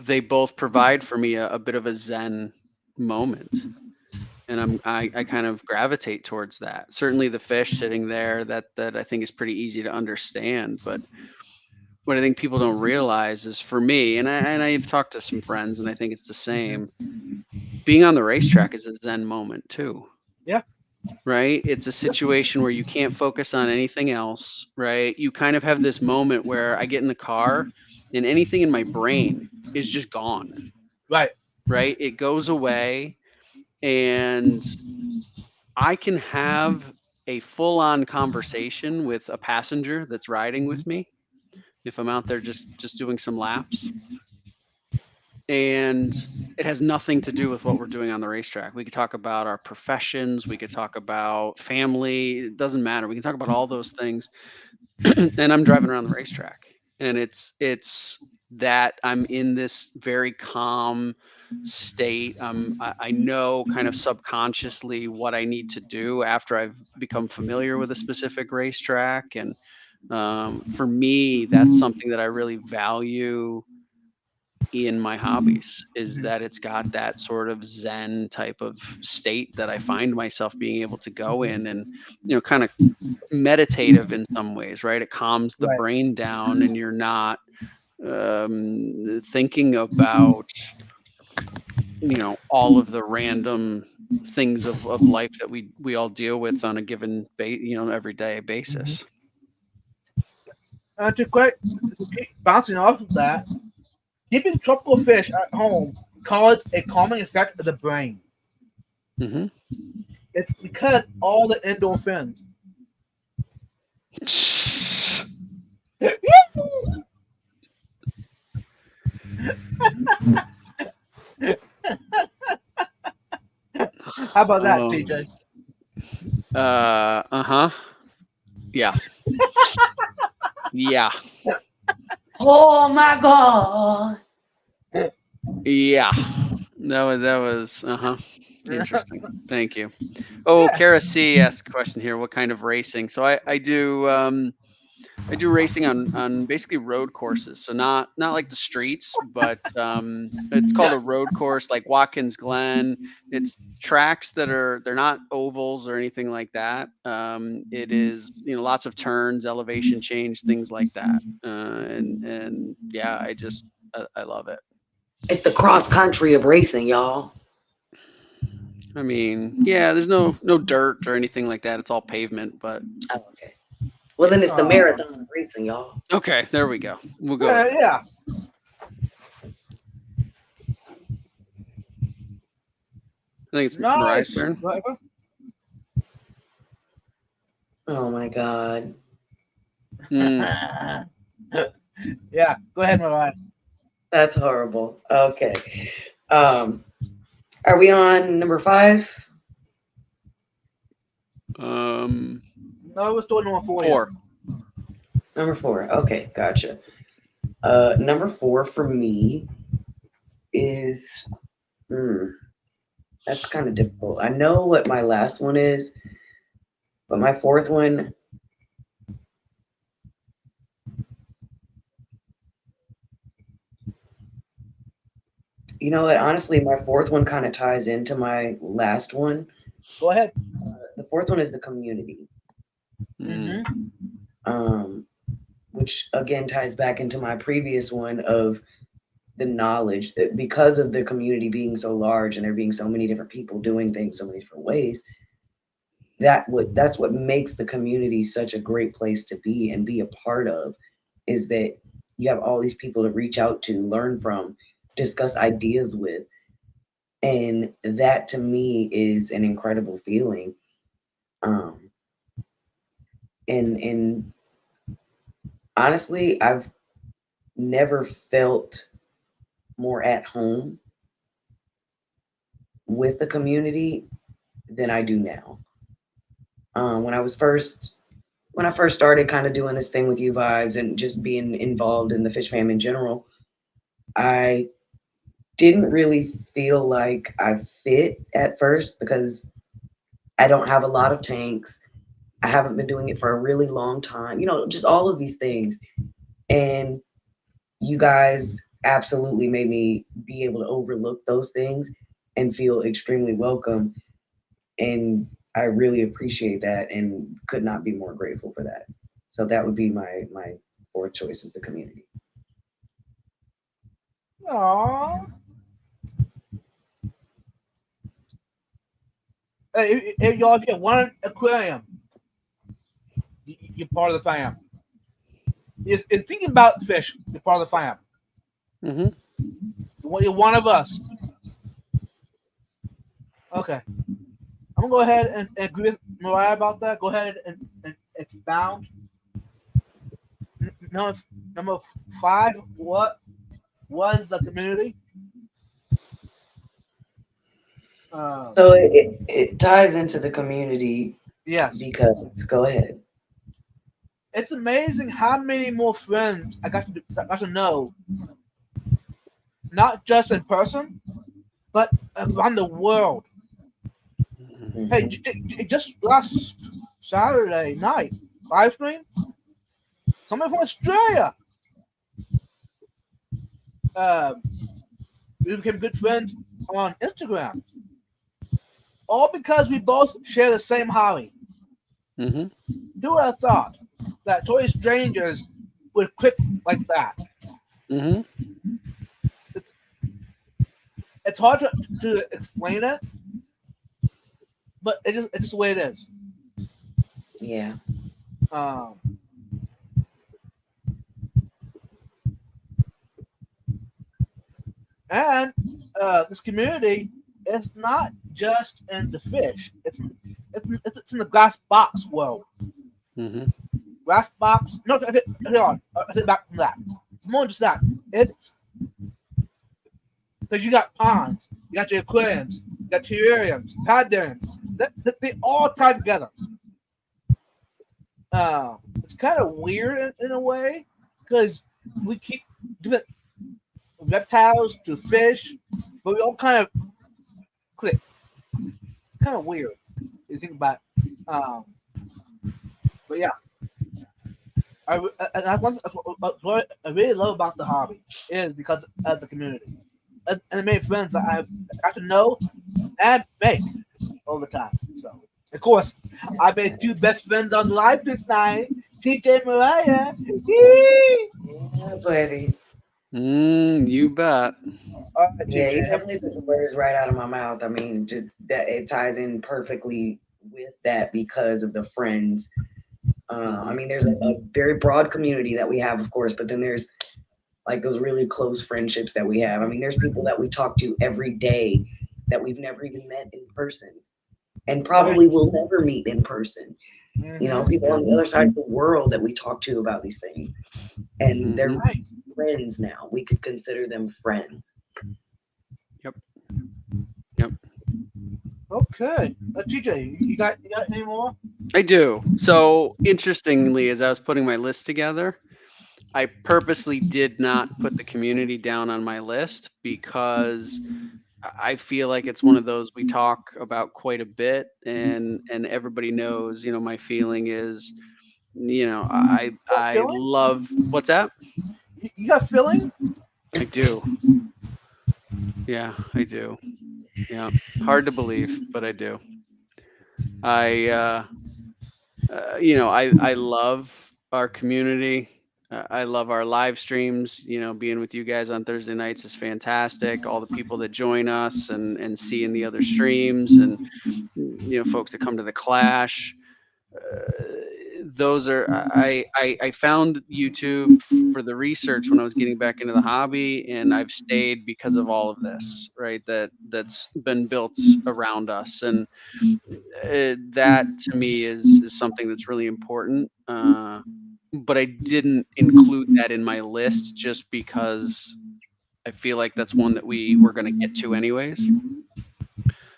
they both provide for me a bit of a Zen moment. And I kind of gravitate towards that. Certainly the fish sitting there, that I think is pretty easy to understand. But what I think people don't realize is for me, and I've talked to some friends, and I think it's the same. Being on the racetrack is a Zen moment too, Yeah. right? It's a situation where you can't focus on anything else, right? You kind of have this moment where I get in the car and anything in my brain is just gone, Right. right? It goes away and I can have a full-on conversation with a passenger that's riding with me if I'm out there just doing some laps. And it has nothing to do with what we're doing on the racetrack. We could talk about our professions, we could talk about family, it doesn't matter. We can talk about all those things. And I'm driving around the racetrack. And it's that I'm in this very calm state. I know kind of subconsciously what I need to do after I've become familiar with a specific racetrack. And for me, that's something that I really value in my hobbies is that it's got that sort of Zen type of state that I find myself being able to go in and, kind of meditative in some ways, right? It calms the Right. brain down and you're not thinking about, all of the random things of life that we all deal with on a given, everyday basis. To keep bouncing off of that, keeping tropical fish at home causes a calming effect of the brain. Hmm It's because all the endorphins. How about that, Oh, TJ? uh-huh. Yeah. Yeah. Oh my God. Yeah. That was interesting. Thank you. Oh, Yeah. Kara C asked a question here. What kind of racing? So I do racing on basically road courses. So not like the streets, but it's called a road course like Watkins Glen. It's tracks they're not ovals or anything like that. It is, lots of turns, elevation change, things like that. And yeah, I love it. It's the cross country of racing, y'all. I mean, yeah, there's no dirt or anything like that. It's all pavement, but Oh, okay. Well, then it's the Aw. marathon of racing, y'all. okay, there we go. We'll go with that. Yeah. I think it's Mariah's Nice. turn. Whatever. Oh my God. Mm, Yeah, go ahead, Mariah. That's horrible. Okay. Are we on number 5? Um, No, we're still number 4. 4. Number 4. Okay, gotcha. Number 4 for me is that's kind of difficult. I know what my last one is, but my fourth one, you know what? Honestly, my fourth one kind of ties into my last one. Go ahead. The fourth one is the community, Mm. which again ties back into my previous one of the knowledge that because of the community being so large and there being so many different people doing things so many different ways, that's what makes the community such a great place to be and be a part of, is that you have all these people to reach out to, learn from, discuss ideas with. And that to me is an incredible feeling. And honestly, I've never felt more at home with the community than I do now. When I first started kind of doing this thing with you vibes and just being involved in the Fish Fam in general, I didn't really feel like I fit at first because I don't have a lot of tanks. I haven't been doing it for a really long time, just all of these things. And you guys absolutely made me be able to overlook those things and feel extremely welcome. And I really appreciate that and could not be more grateful for that. So that would be my fourth choice, is the community. Aww. Hey, if y'all get one aquarium, you're part of the fam. If thinking about fish, you're part of the fam. Mm-hmm. You're one of us. Okay. I'm gonna go ahead and agree with Mariah about that. Go ahead and expound. Number 5. What was the community? So it ties into the community. Yes. Because go ahead. It's amazing how many more friends I got to know, not just in person, but around the world. Mm-hmm. Hey, just last Saturday night, live stream, somebody from Australia. We became good friends on Instagram. All because we both share the same hobby. Mm-hmm. Who would have thought that total strangers would click like that? Mm-hmm. It's hard to explain it, but it's just the way it is. Yeah. And this community is not just in the fish. It's in the glass box world. Mm-hmm. Glass box. No, hold on. Back from that. It's more than just that. It's because you got ponds, you got your aquariums, you got terrariums, padariums. They all tie together. It's kind of weird in a way because we keep different reptiles to fish, but we all kind of click. It's kind of weird. You think about it. But yeah, what I really love about the hobby is because of the community and the many friends that I got to know and make all the time. So, of course, I made 2 best friends on live this night, TJ and Mariah. Yeah, buddy. You bet. Yeah, you definitely took the words right out of my mouth. I mean, just that it ties in perfectly with that because of the friends. I mean, there's a very broad community that we have, of course, but then there's like those really close friendships that we have. I mean, there's people that we talk to every day that we've never even met in person. and probably will never meet in person. You know, Mhm. people on the other side of the world that we talk to about these things. And they're Right. friends now. We could consider them friends. Yep. Okay. TJ, you got any more? I do. So interestingly, as I was putting my list together, I purposely did not put the community down on my list because I feel like it's one of those we talk about quite a bit, and everybody knows, my feeling is, Got I feeling? love what's that? You got feeling? I do. Yeah, I do. Yeah. Hard to believe, but I do. I I love our community. I love our live streams. Being with you guys on Thursday nights is fantastic. All the people that join us and seeing the other streams, and folks that come to the Clash. Those are I found YouTube for the research when I was getting back into the hobby, and I've stayed because of all of this, right? That's been built around us, and that to me is something that's really important. But I didn't include that in my list just because I feel like that's one that we were going to get to anyways.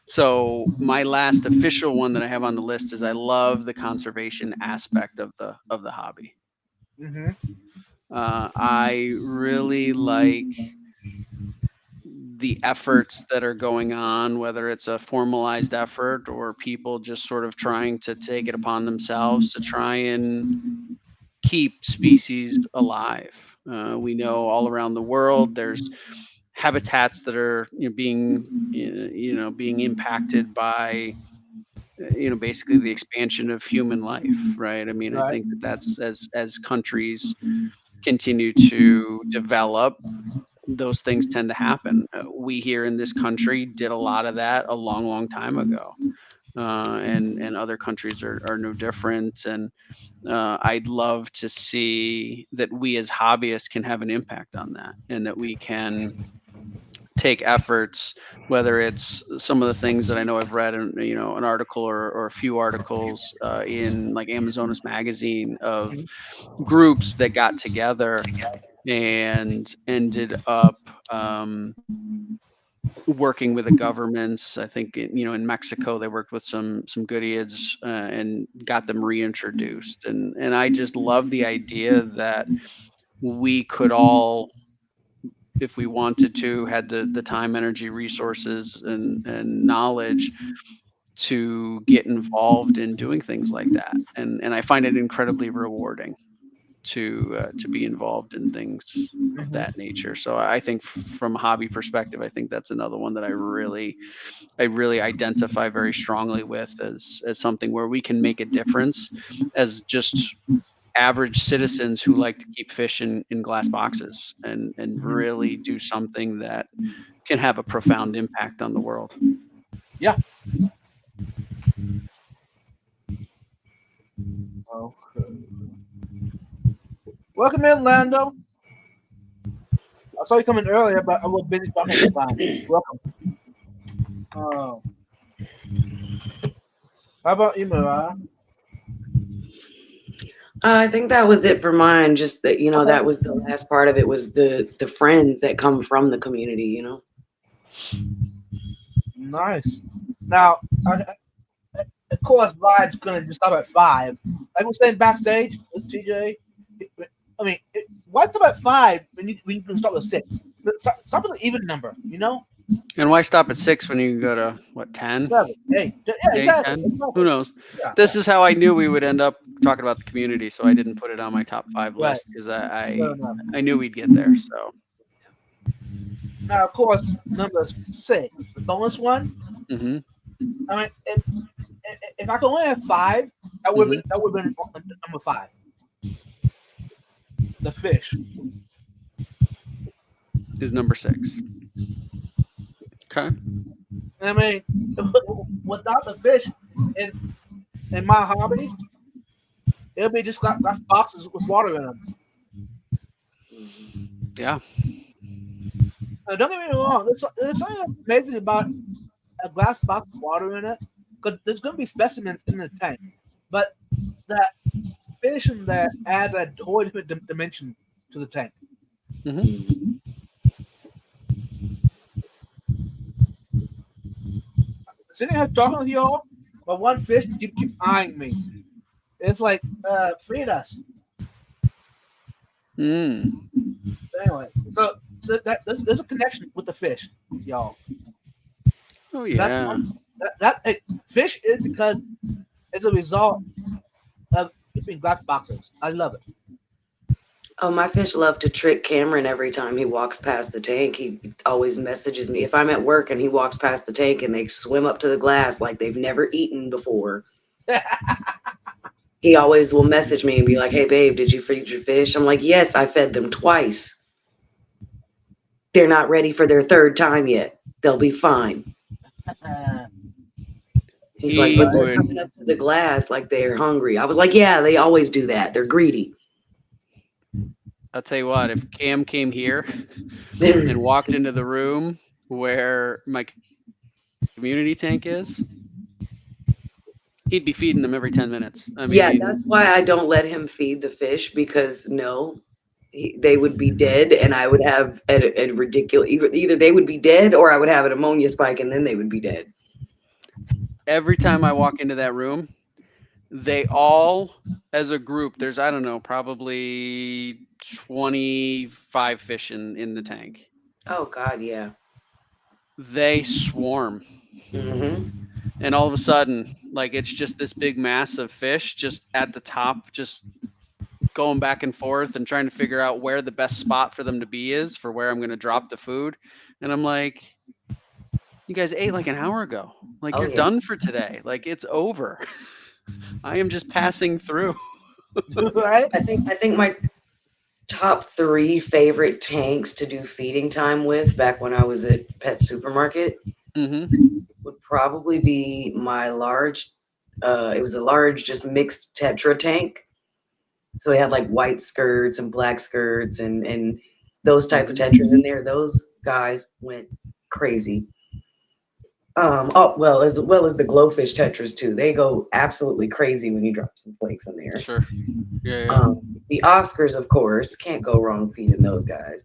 So my last official one that I have on the list is I love the conservation aspect of the hobby. Mm-hmm. I really like the efforts that are going on, whether it's a formalized effort or people just sort of trying to take it upon themselves to try and keep species alive. We know all around the world there's habitats that are being impacted by basically the expansion of human life, right? I mean, I Right. think that's as countries continue to develop, those things tend to happen. We here in this country did a lot of that a long, long time ago. And other countries are no different. And I'd love to see that we as hobbyists can have an impact on that, and that we can take efforts, whether it's some of the things that I know I've read in, an article or a few articles in like Amazonas magazine of groups that got together and ended up working with the governments. I think in Mexico they worked with some Goodeids and got them reintroduced. And I just love the idea that we could all, if we wanted to, had the time, energy, resources, and knowledge to get involved in doing things like that. And I find it incredibly rewarding to be involved in things of that nature. So I think from a hobby perspective, I think that's another one that I really identify very strongly with as something where we can make a difference as just average citizens who like to keep fish in glass boxes and really do something that can have a profound impact on the world. Yeah. Okay. Welcome in, Lando. I saw you coming earlier, but I was busy talking at the time. Welcome. How about you, Mariah? I think that was it for mine. Just that, Okay. that was the last part of it, was the friends that come from the community, Nice. Now, of course, Vibe's going to just stop at 5. Like we're saying backstage with TJ. I mean, why stop at 5 when you can start with 6? Stop with an even number, And why stop at 6 when you can go to what, 10? 7, 8. Yeah, 8, exactly. 10? Who knows? Yeah. This is how I knew we would end up talking about the community, so I didn't put it on my top 5 Right. list because I Fair enough. knew we'd get there. So Now, of course, number 6, the bonus one. mhm. I mean, if I could only have 5, that would have been number 5. The fish. Is number 6. Okay. I mean, without the fish in my hobby, it'll be just glass boxes with water in them. Yeah. Now, don't get me wrong. There's something amazing about a glass box with water in it. because there's going to be specimens in the tank, but that fish in there adds a whole different dimension to the tank. Sitting here talking with y'all, but one fish keeps eyeing me. It's like, feed us. Mm. Anyway, so there's a connection with the fish, y'all. Oh yeah. Fish is because it's a result of keeping glass boxes. I love it. Oh, my fish love to trick Cameron every time he walks past the tank. He always messages me if I'm at work and he walks past the tank and they swim up to the glass like they've never eaten before. He always will message me and be like, "Hey, babe, did you feed your fish?" I'm like, "Yes, I fed them twice. They're not ready for their third time yet. They'll be fine." He's like, "But they're coming up to the glass like they're hungry." I was like, "Yeah, they always do that. They're greedy." I'll tell you what, if Cam came here and walked into the room where my community tank is, he'd be feeding them every 10 minutes. I mean, yeah, that's why I don't let him feed the fish, because they would be dead and I would have a ridiculous, either they would be dead or I would have an ammonia spike and then they would be dead. Every time I walk into that room, they all, as a group, there's, I don't know, probably 25 fish in the tank. Oh God, yeah. They swarm. Mm-hmm. And all of a sudden, like, it's just this big mass of fish just at the top, just going back and forth and trying to figure out where the best spot for them to be is for where I'm going to drop the food. And I'm like, you guys ate like an hour ago. Like, you're done for today. Like, it's over. I am just passing through. Right? I think my top 3 favorite tanks to do feeding time with back when I was at Pet Supermarket would probably be my large, it was a large just mixed Tetra tank. So we had like white skirts and black skirts and those type of Tetras in there. Those guys went crazy. Well as the glowfish Tetras too. They go absolutely crazy when you drop some flakes in there. Sure. Yeah. The Oscars, of course, can't go wrong feeding those guys.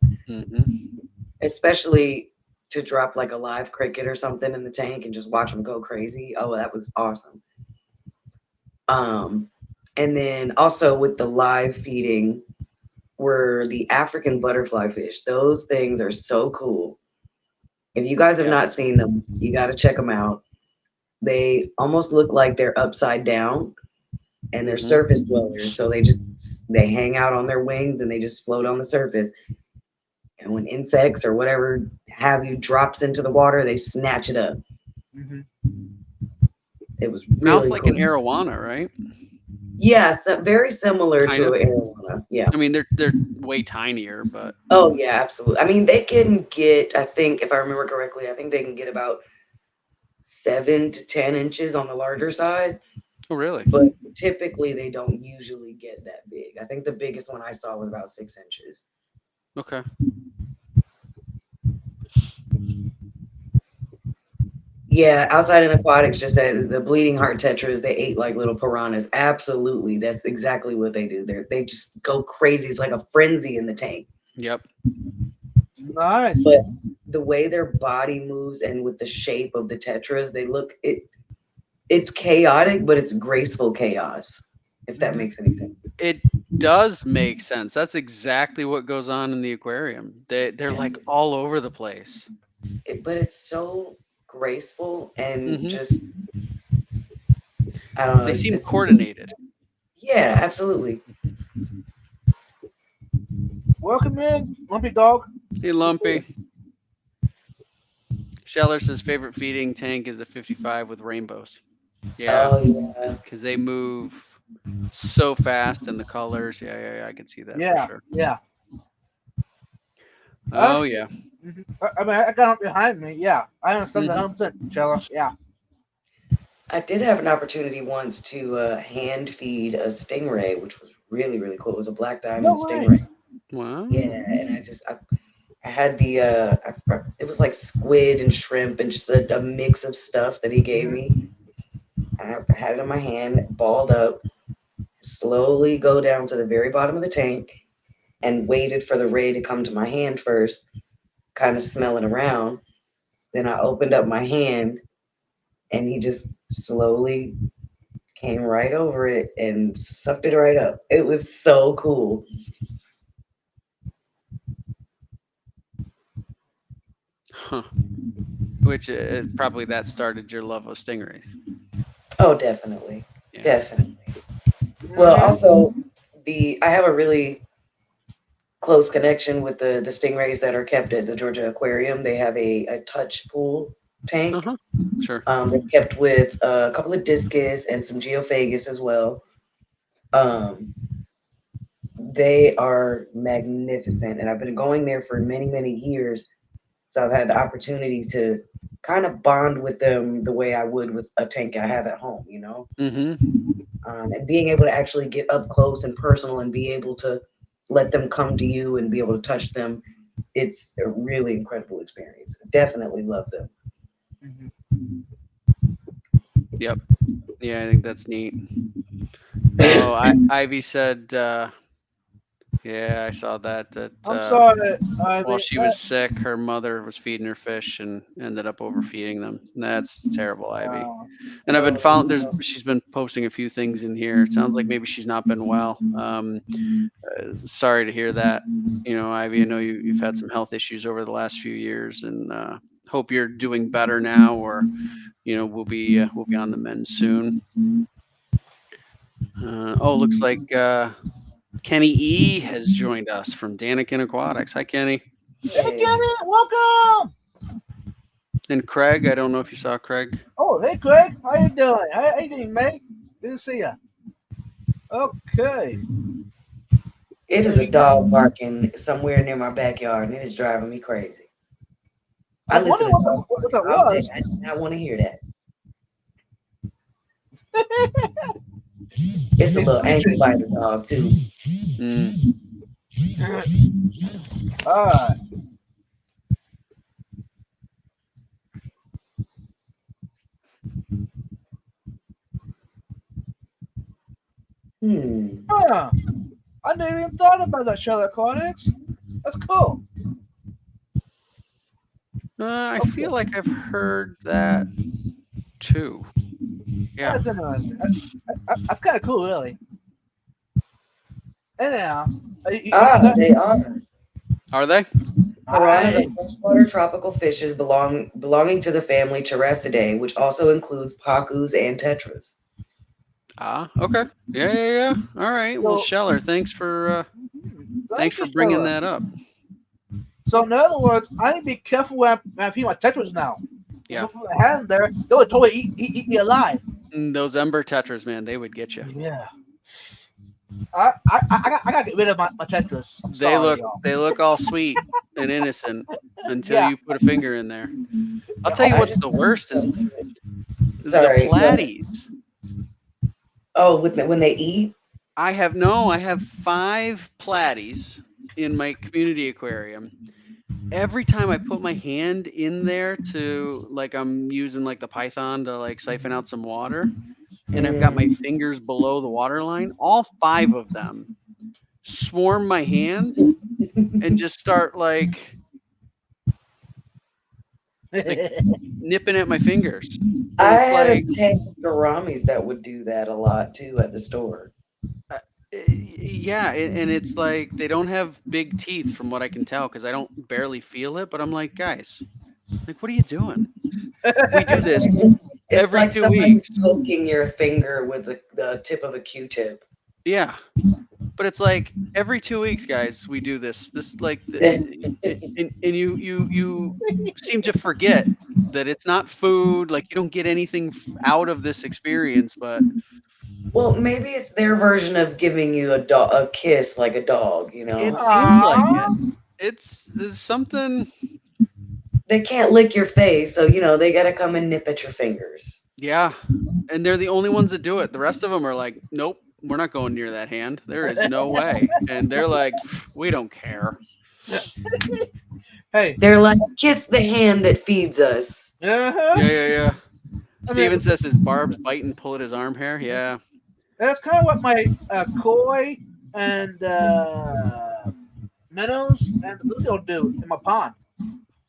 Especially to drop like a live cricket or something in the tank and just watch them go crazy. Oh, that was awesome. And then also with the live feeding were the African butterfly fish. Those things are so cool. If you guys have not seen them, you got to check them out. They almost look like they're upside down and they're surface dwellers. So they hang out on their wings and they just float on the surface. And when insects or whatever have you drops into the water, they snatch it up. It was really mouth like cool. an arowana, right? Yes, very similar to an arowana. Yeah. I mean, they're way tinier, but oh yeah, absolutely. I mean, they can get, I think, if I remember correctly, I think they can get about 7 to 10 inches on the larger side. Oh, really? But typically, they don't usually get that big. I think the biggest one I saw was about 6 inches. Okay. Yeah, outside in aquatics, just said the bleeding heart tetras, they ate like little piranhas. Absolutely. That's exactly what they do. They just go crazy. It's like a frenzy in the tank. Yep. Nice. But the way their body moves and with the shape of the tetras, it's chaotic, but it's graceful chaos, if that makes any sense. It does make sense. That's exactly what goes on in the aquarium. They're like all over the place. But it's so graceful and just, I don't know. They seem coordinated. Yeah, absolutely. Welcome in, Lumpy Dog. Hey, Lumpy. Scheller says favorite feeding tank is the 55 with rainbows. Yeah. Oh, yeah. Because they move so fast and the colors. Yeah, I can see that. Yeah, for sure. yeah. Oh, yeah. I mean, I got it behind me. Yeah, I understand the 100%, Chella. Yeah. I did have an opportunity once to hand feed a stingray, which was really, really cool. It was a black diamond stingray. Wow. Yeah, and I had the it was like squid and shrimp and just a mix of stuff that he gave me. I had it in my hand, balled up, slowly go down to the very bottom of the tank, and waited for the ray to come to my hand first, kind of smelling around. Then I opened up my hand, and he just slowly came right over it and sucked it right up. It was so cool. Huh. Which is probably that started your love of stingrays. Oh, definitely. Yeah. Definitely. Well, also, I have a really close connection with the stingrays that are kept at the Georgia Aquarium. They have a touch pool tank. Uh-huh. Sure. They're kept with a couple of discus and some geophagus as well. They are magnificent, and I've been going there for many, many years. So I've had the opportunity to kind of bond with them the way I would with a tank I have at home, you know? And being able to actually get up close and personal and be able to let them come to you and be able to touch them, it's a really incredible experience. Definitely love them. Yep. Yeah, I think that's neat. Oh, Ivy said, yeah, I saw that. I'm sorry. While she was sick, her mother was feeding her fish and ended up overfeeding them. That's terrible, Ivy. And I've been following. She's been posting a few things in here. It sounds like maybe she's not been well. Sorry to hear that. You know, Ivy, I know you've had some health issues over the last few years, and hope you're doing better now. Or, you know, we'll be on the mend soon. Looks like Kenny E has joined us from Danikin Aquatics. Hi, Kenny. Hey, Kenny, welcome. And Craig, I don't know if you saw Craig. Oh, hey, Craig. How you doing? How you doing, mate? Good to see you. Okay. It is a dog barking somewhere near my backyard, and it is driving me crazy. I wonder what that was. I do not want to hear that. It's a little ankle biter dog too. All right. Huh. I never even thought about that, Sherlock Aquatics. That's cool. I feel like I've heard that too. Yeah. That's interesting. That's kind of cool, really. Anyhow. They are. Are they? Piranhas are freshwater tropical fishes belonging to the family Characidae, which also includes pacus and tetras. Okay. Yeah. All right. Well, Scheller, thanks for bringing that up. So in other words, I need to be careful when I feed my tetras now. Yeah. Put my hand there, they would totally eat me alive. Those ember tetras, man, they would get you. Yeah. I gotta get rid of my tetras. They look all sweet and innocent until you put a finger in there. I'll tell you what's the worst is the platies. Oh, when they eat? I have 5 platies in my community aquarium. Every time I put my hand in there to, like, I'm using like the Python to like siphon out some water, and I've got my fingers below the water line, all 5 of them swarm my hand and just start like nipping at my fingers. I had a tank of gouramis that would do that a lot too at the store. Yeah, and it's like they don't have big teeth from what I can tell because I don't barely feel it. But I'm like, guys, like, what are you doing? We do this every like 2 weeks. Poking your finger with the tip of a Q-tip. Yeah, but it's like every 2 weeks, guys, we do this. This like, and you seem to forget that it's not food. Like, you don't get anything out of this experience, but. Well, maybe it's their version of giving you a kiss like a dog, you know? It seems like it. There's something. They can't lick your face, so, you know, they got to come and nip at your fingers. Yeah, and they're the only ones that do it. The rest of them are like, nope, we're not going near that hand. There is no way. And they're like, we don't care. Hey. They're like, kiss the hand that feeds us. Uh-huh. Yeah. Steven says his Barb's biting, pulling his arm hair. Yeah. That's kind of what my koi and minnows and bluegill do in my pond.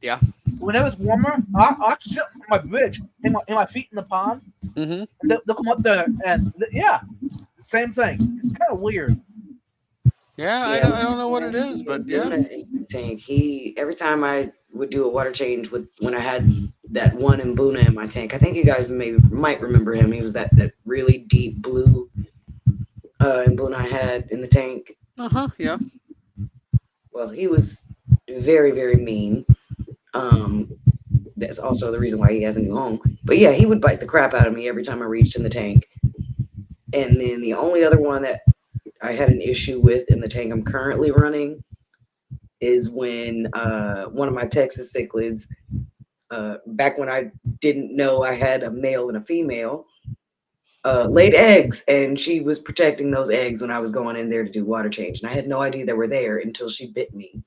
Yeah. Whenever it's warmer, I sit on my bridge, in my feet in the pond, Mm-hmm. and they'll come up there, and yeah, same thing. It's kind of weird. Yeah, I don't know what it is, but yeah. Tank. Every time I would do a water change when I had that one Mbuna in my tank. I think you guys might remember him. He was that really deep blue Mbuna I had in the tank. Yeah. Well, he was very, very mean. That's also the reason why he hasn't gone home. But yeah, he would bite the crap out of me every time I reached in the tank. And then the only other one that I had an issue with in the tank I'm currently running is when one of my Texas cichlids, back when I didn't know I had a male and a female, laid eggs, and she was protecting those eggs when I was going in there to do water change. And I had no idea they were there until she bit me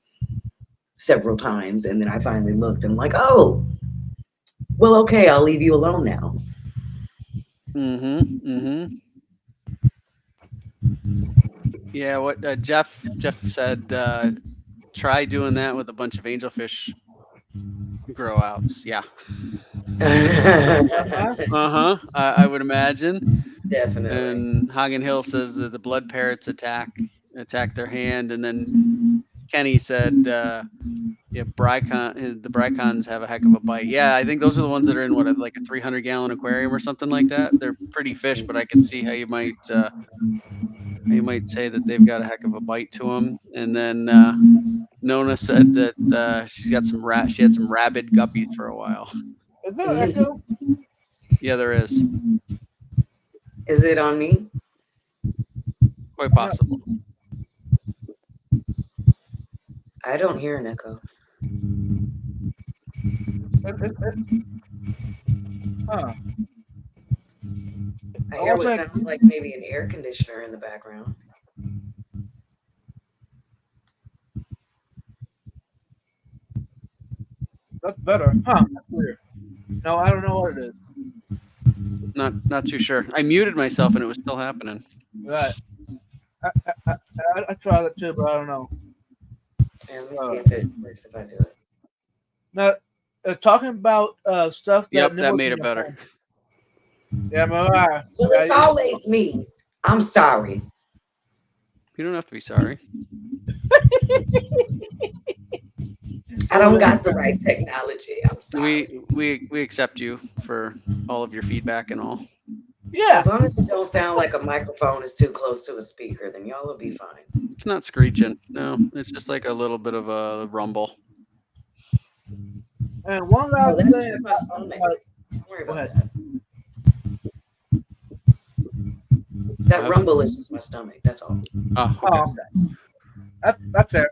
several times. And then I finally looked and I'm like, oh, well, okay, I'll leave you alone now. Yeah, what Jeff said, try doing that with a bunch of angelfish grow outs. Yeah. I would imagine. Definitely. And Hagen Hill says that the blood parrots attack their hand, and then Kenny said, yeah, the Bricons have a heck of a bite. Yeah, I think those are the ones that are in like a 300-gallon aquarium or something like that. They're pretty fish, but I can see how you might say that they've got a heck of a bite to them. And then Nona said that she had some rabid guppies for a while. Is there an echo? Yeah, there is. Is it on me? Quite possible. I don't hear an echo. Huh. I hear what Also- sounds like maybe an air conditioner in the background. That's better. Huh. That's weird. No, I don't know what it is. Not too sure. I muted myself and it was still happening. Right. I tried that too, but I don't know. And let me see if it works if I do it. Now, talking about stuff that. Yep, that nibbles made in it your better. phone. Yeah, Mariah. Well, it's always me. I'm sorry. You don't have to be sorry. I don't got the right technology. I'm sorry. We accept you for all of your feedback and all. Yeah. As long as it don't sound like a microphone is too close to a speaker, then y'all will be fine. It's not screeching. No, it's just like a little bit of a rumble. And one Oh, last that's thing. just my stomach. Don't worry Go about ahead. that rumble is just my stomach. That's all. Oh, okay. Oh, okay. That's fair.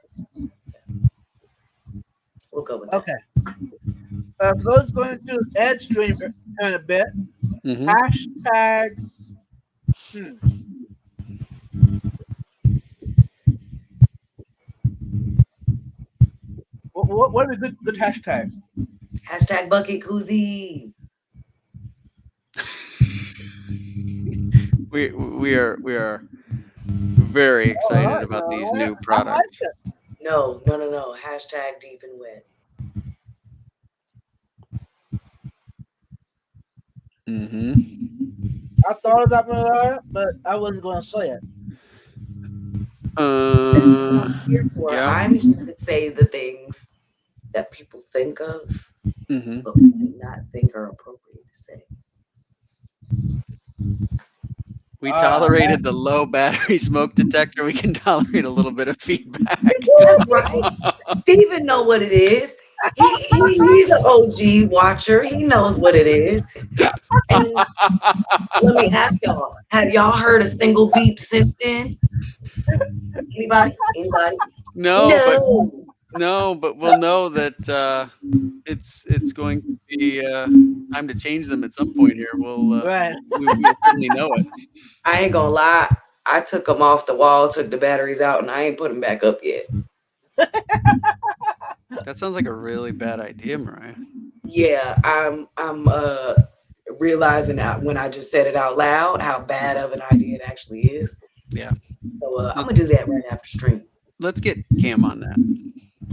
We'll go with that. Okay. For those going to Ed stream in a bit, Mhm. hashtag. What is a good hashtag? Hashtag bucket koozie. We are very excited Alright, about these alright. new products. I like it. No. Hashtag deep and wet. Mm-hmm. I thought of that, Mariah, but I wasn't going to say it. Yeah. I'm here to say the things that people think of, Mm-hmm. but might not think are appropriate to say. We tolerated the low battery smoke detector. We can tolerate a little bit of feedback. That's right. Steven know what it is. He's an OG watcher. He knows what it is. And let me ask y'all, have y'all heard a single beep since then? Anybody? No, but we'll know that it's going to be time to change them at some point here. We'll Right. we'll certainly know it. I ain't gonna lie. I took them off the wall, took the batteries out, and I ain't put them back up yet. That sounds like a really bad idea, Mariah. Yeah, I'm realizing that when I just said it out loud, how bad of an idea it actually is. Yeah. So I'm gonna do that right after stream. Let's get Cam on that.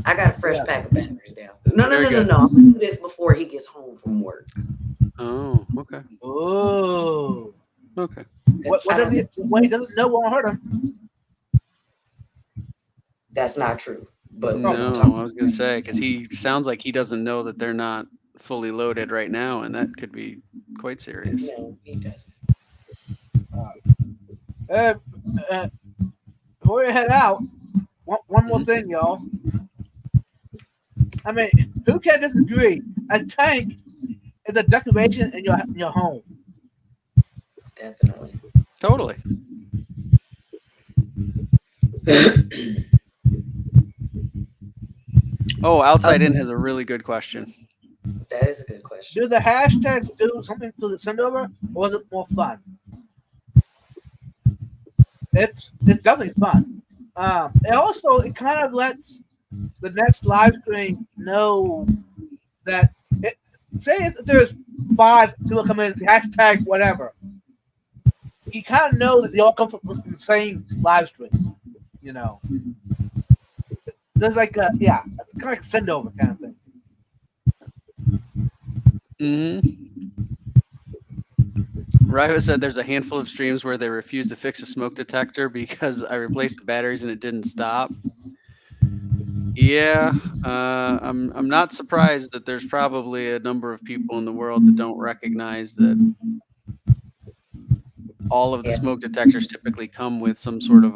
I got a fresh pack of batteries downstairs. No. Very good. I'm gonna do this before he gets home from work. Oh, okay. Oh. Okay. What does he doesn't know won't hurt him. That's not true. But No, I was gonna say, because he sounds like he doesn't know that they're not fully loaded right now, and that could be quite serious. no, he doesn't. Before you head out, one more thing, y'all. I mean, who can disagree? A tank is a decoration in your home. Definitely. Totally. Oh, Outside In has a really good question. That is a good question. Do the hashtags do something to the send over, or is it more fun? It's definitely fun. It kind of lets the next live stream know that say if there's 5 people come in, hashtag whatever. You kind of know that they all come from the same live stream. You know, there's like it's kind of like send over kind of thing. Riva said there's a handful of streams where they refuse to fix a smoke detector because I replaced the batteries and it didn't stop. Yeah, I'm not surprised that there's probably a number of people in the world that don't recognize that all of the smoke detectors typically come with some sort of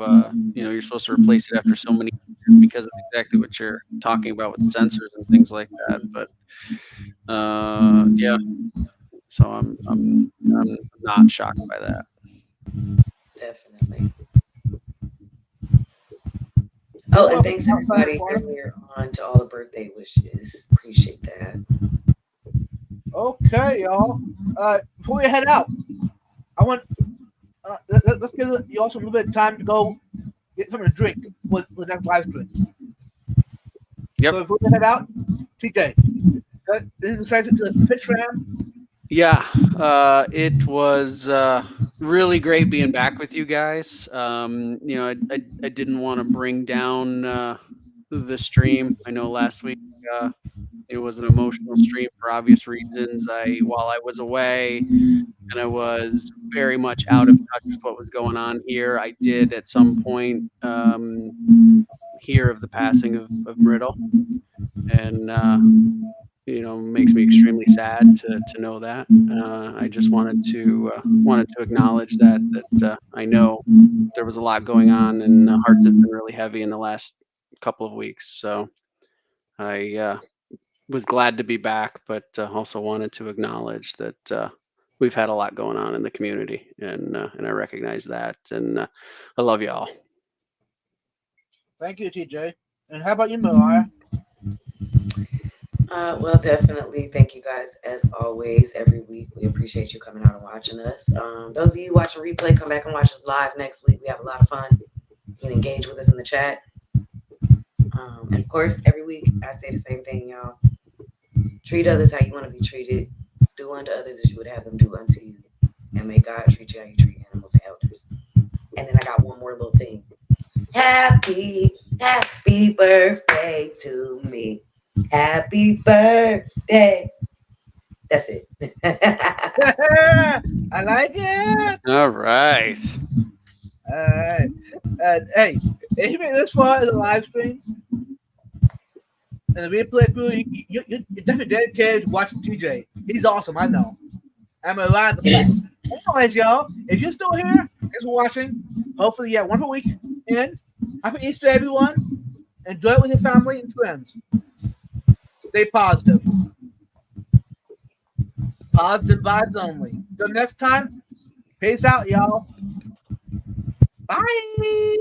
you're supposed to replace it after so many years because of exactly what you're talking about with sensors and things like that. But yeah, so I'm not shocked by that. Definitely. Oh, and thanks everybody earlier on to all the birthday wishes. Appreciate that. Okay, y'all. Before we head out, I want let's give you also a little bit of time to go get something to drink for the next live stream. Yep. So before we head out, TJ, anything excited to the pitch round? Yeah, it was really great being back with you guys. I didn't want to bring down the stream. I know last week it was an emotional stream for obvious reasons. While I was away and I was very much out of touch with what was going on here, I did at some point hear of the passing of Mriddle, and makes me extremely sad to know that. I just wanted to acknowledge that I know there was a lot going on, and hearts have been really heavy in the last couple of weeks. So I was glad to be back, but also wanted to acknowledge that we've had a lot going on in the community, and I recognize that, and I love you all. Thank you, TJ. And how about you, Mariah? Well, definitely. Thank you guys as always. Every week, we appreciate you coming out and watching us. Those of you watching replay, come back and watch us live next week. We have a lot of fun. You can engage with us in the chat. And of course, every week I say the same thing, y'all. Treat others how you want to be treated. Do unto others as you would have them do unto you. And may God treat you how you treat animals and elders. And then I got one more little thing. Happy birthday to me. Happy birthday. That's it. I like it. All right. All right. Hey, if you made this far in the live stream and the replay crew, you're definitely dedicated to watching TJ. He's awesome, I know. I'm a lot of the best. Anyways, y'all, if you're still here, thanks for watching. Hopefully, you have one per week. And happy Easter, everyone. Enjoy it with your family and friends. Stay positive. Positive vibes only. Till next time, peace out, y'all. Bye.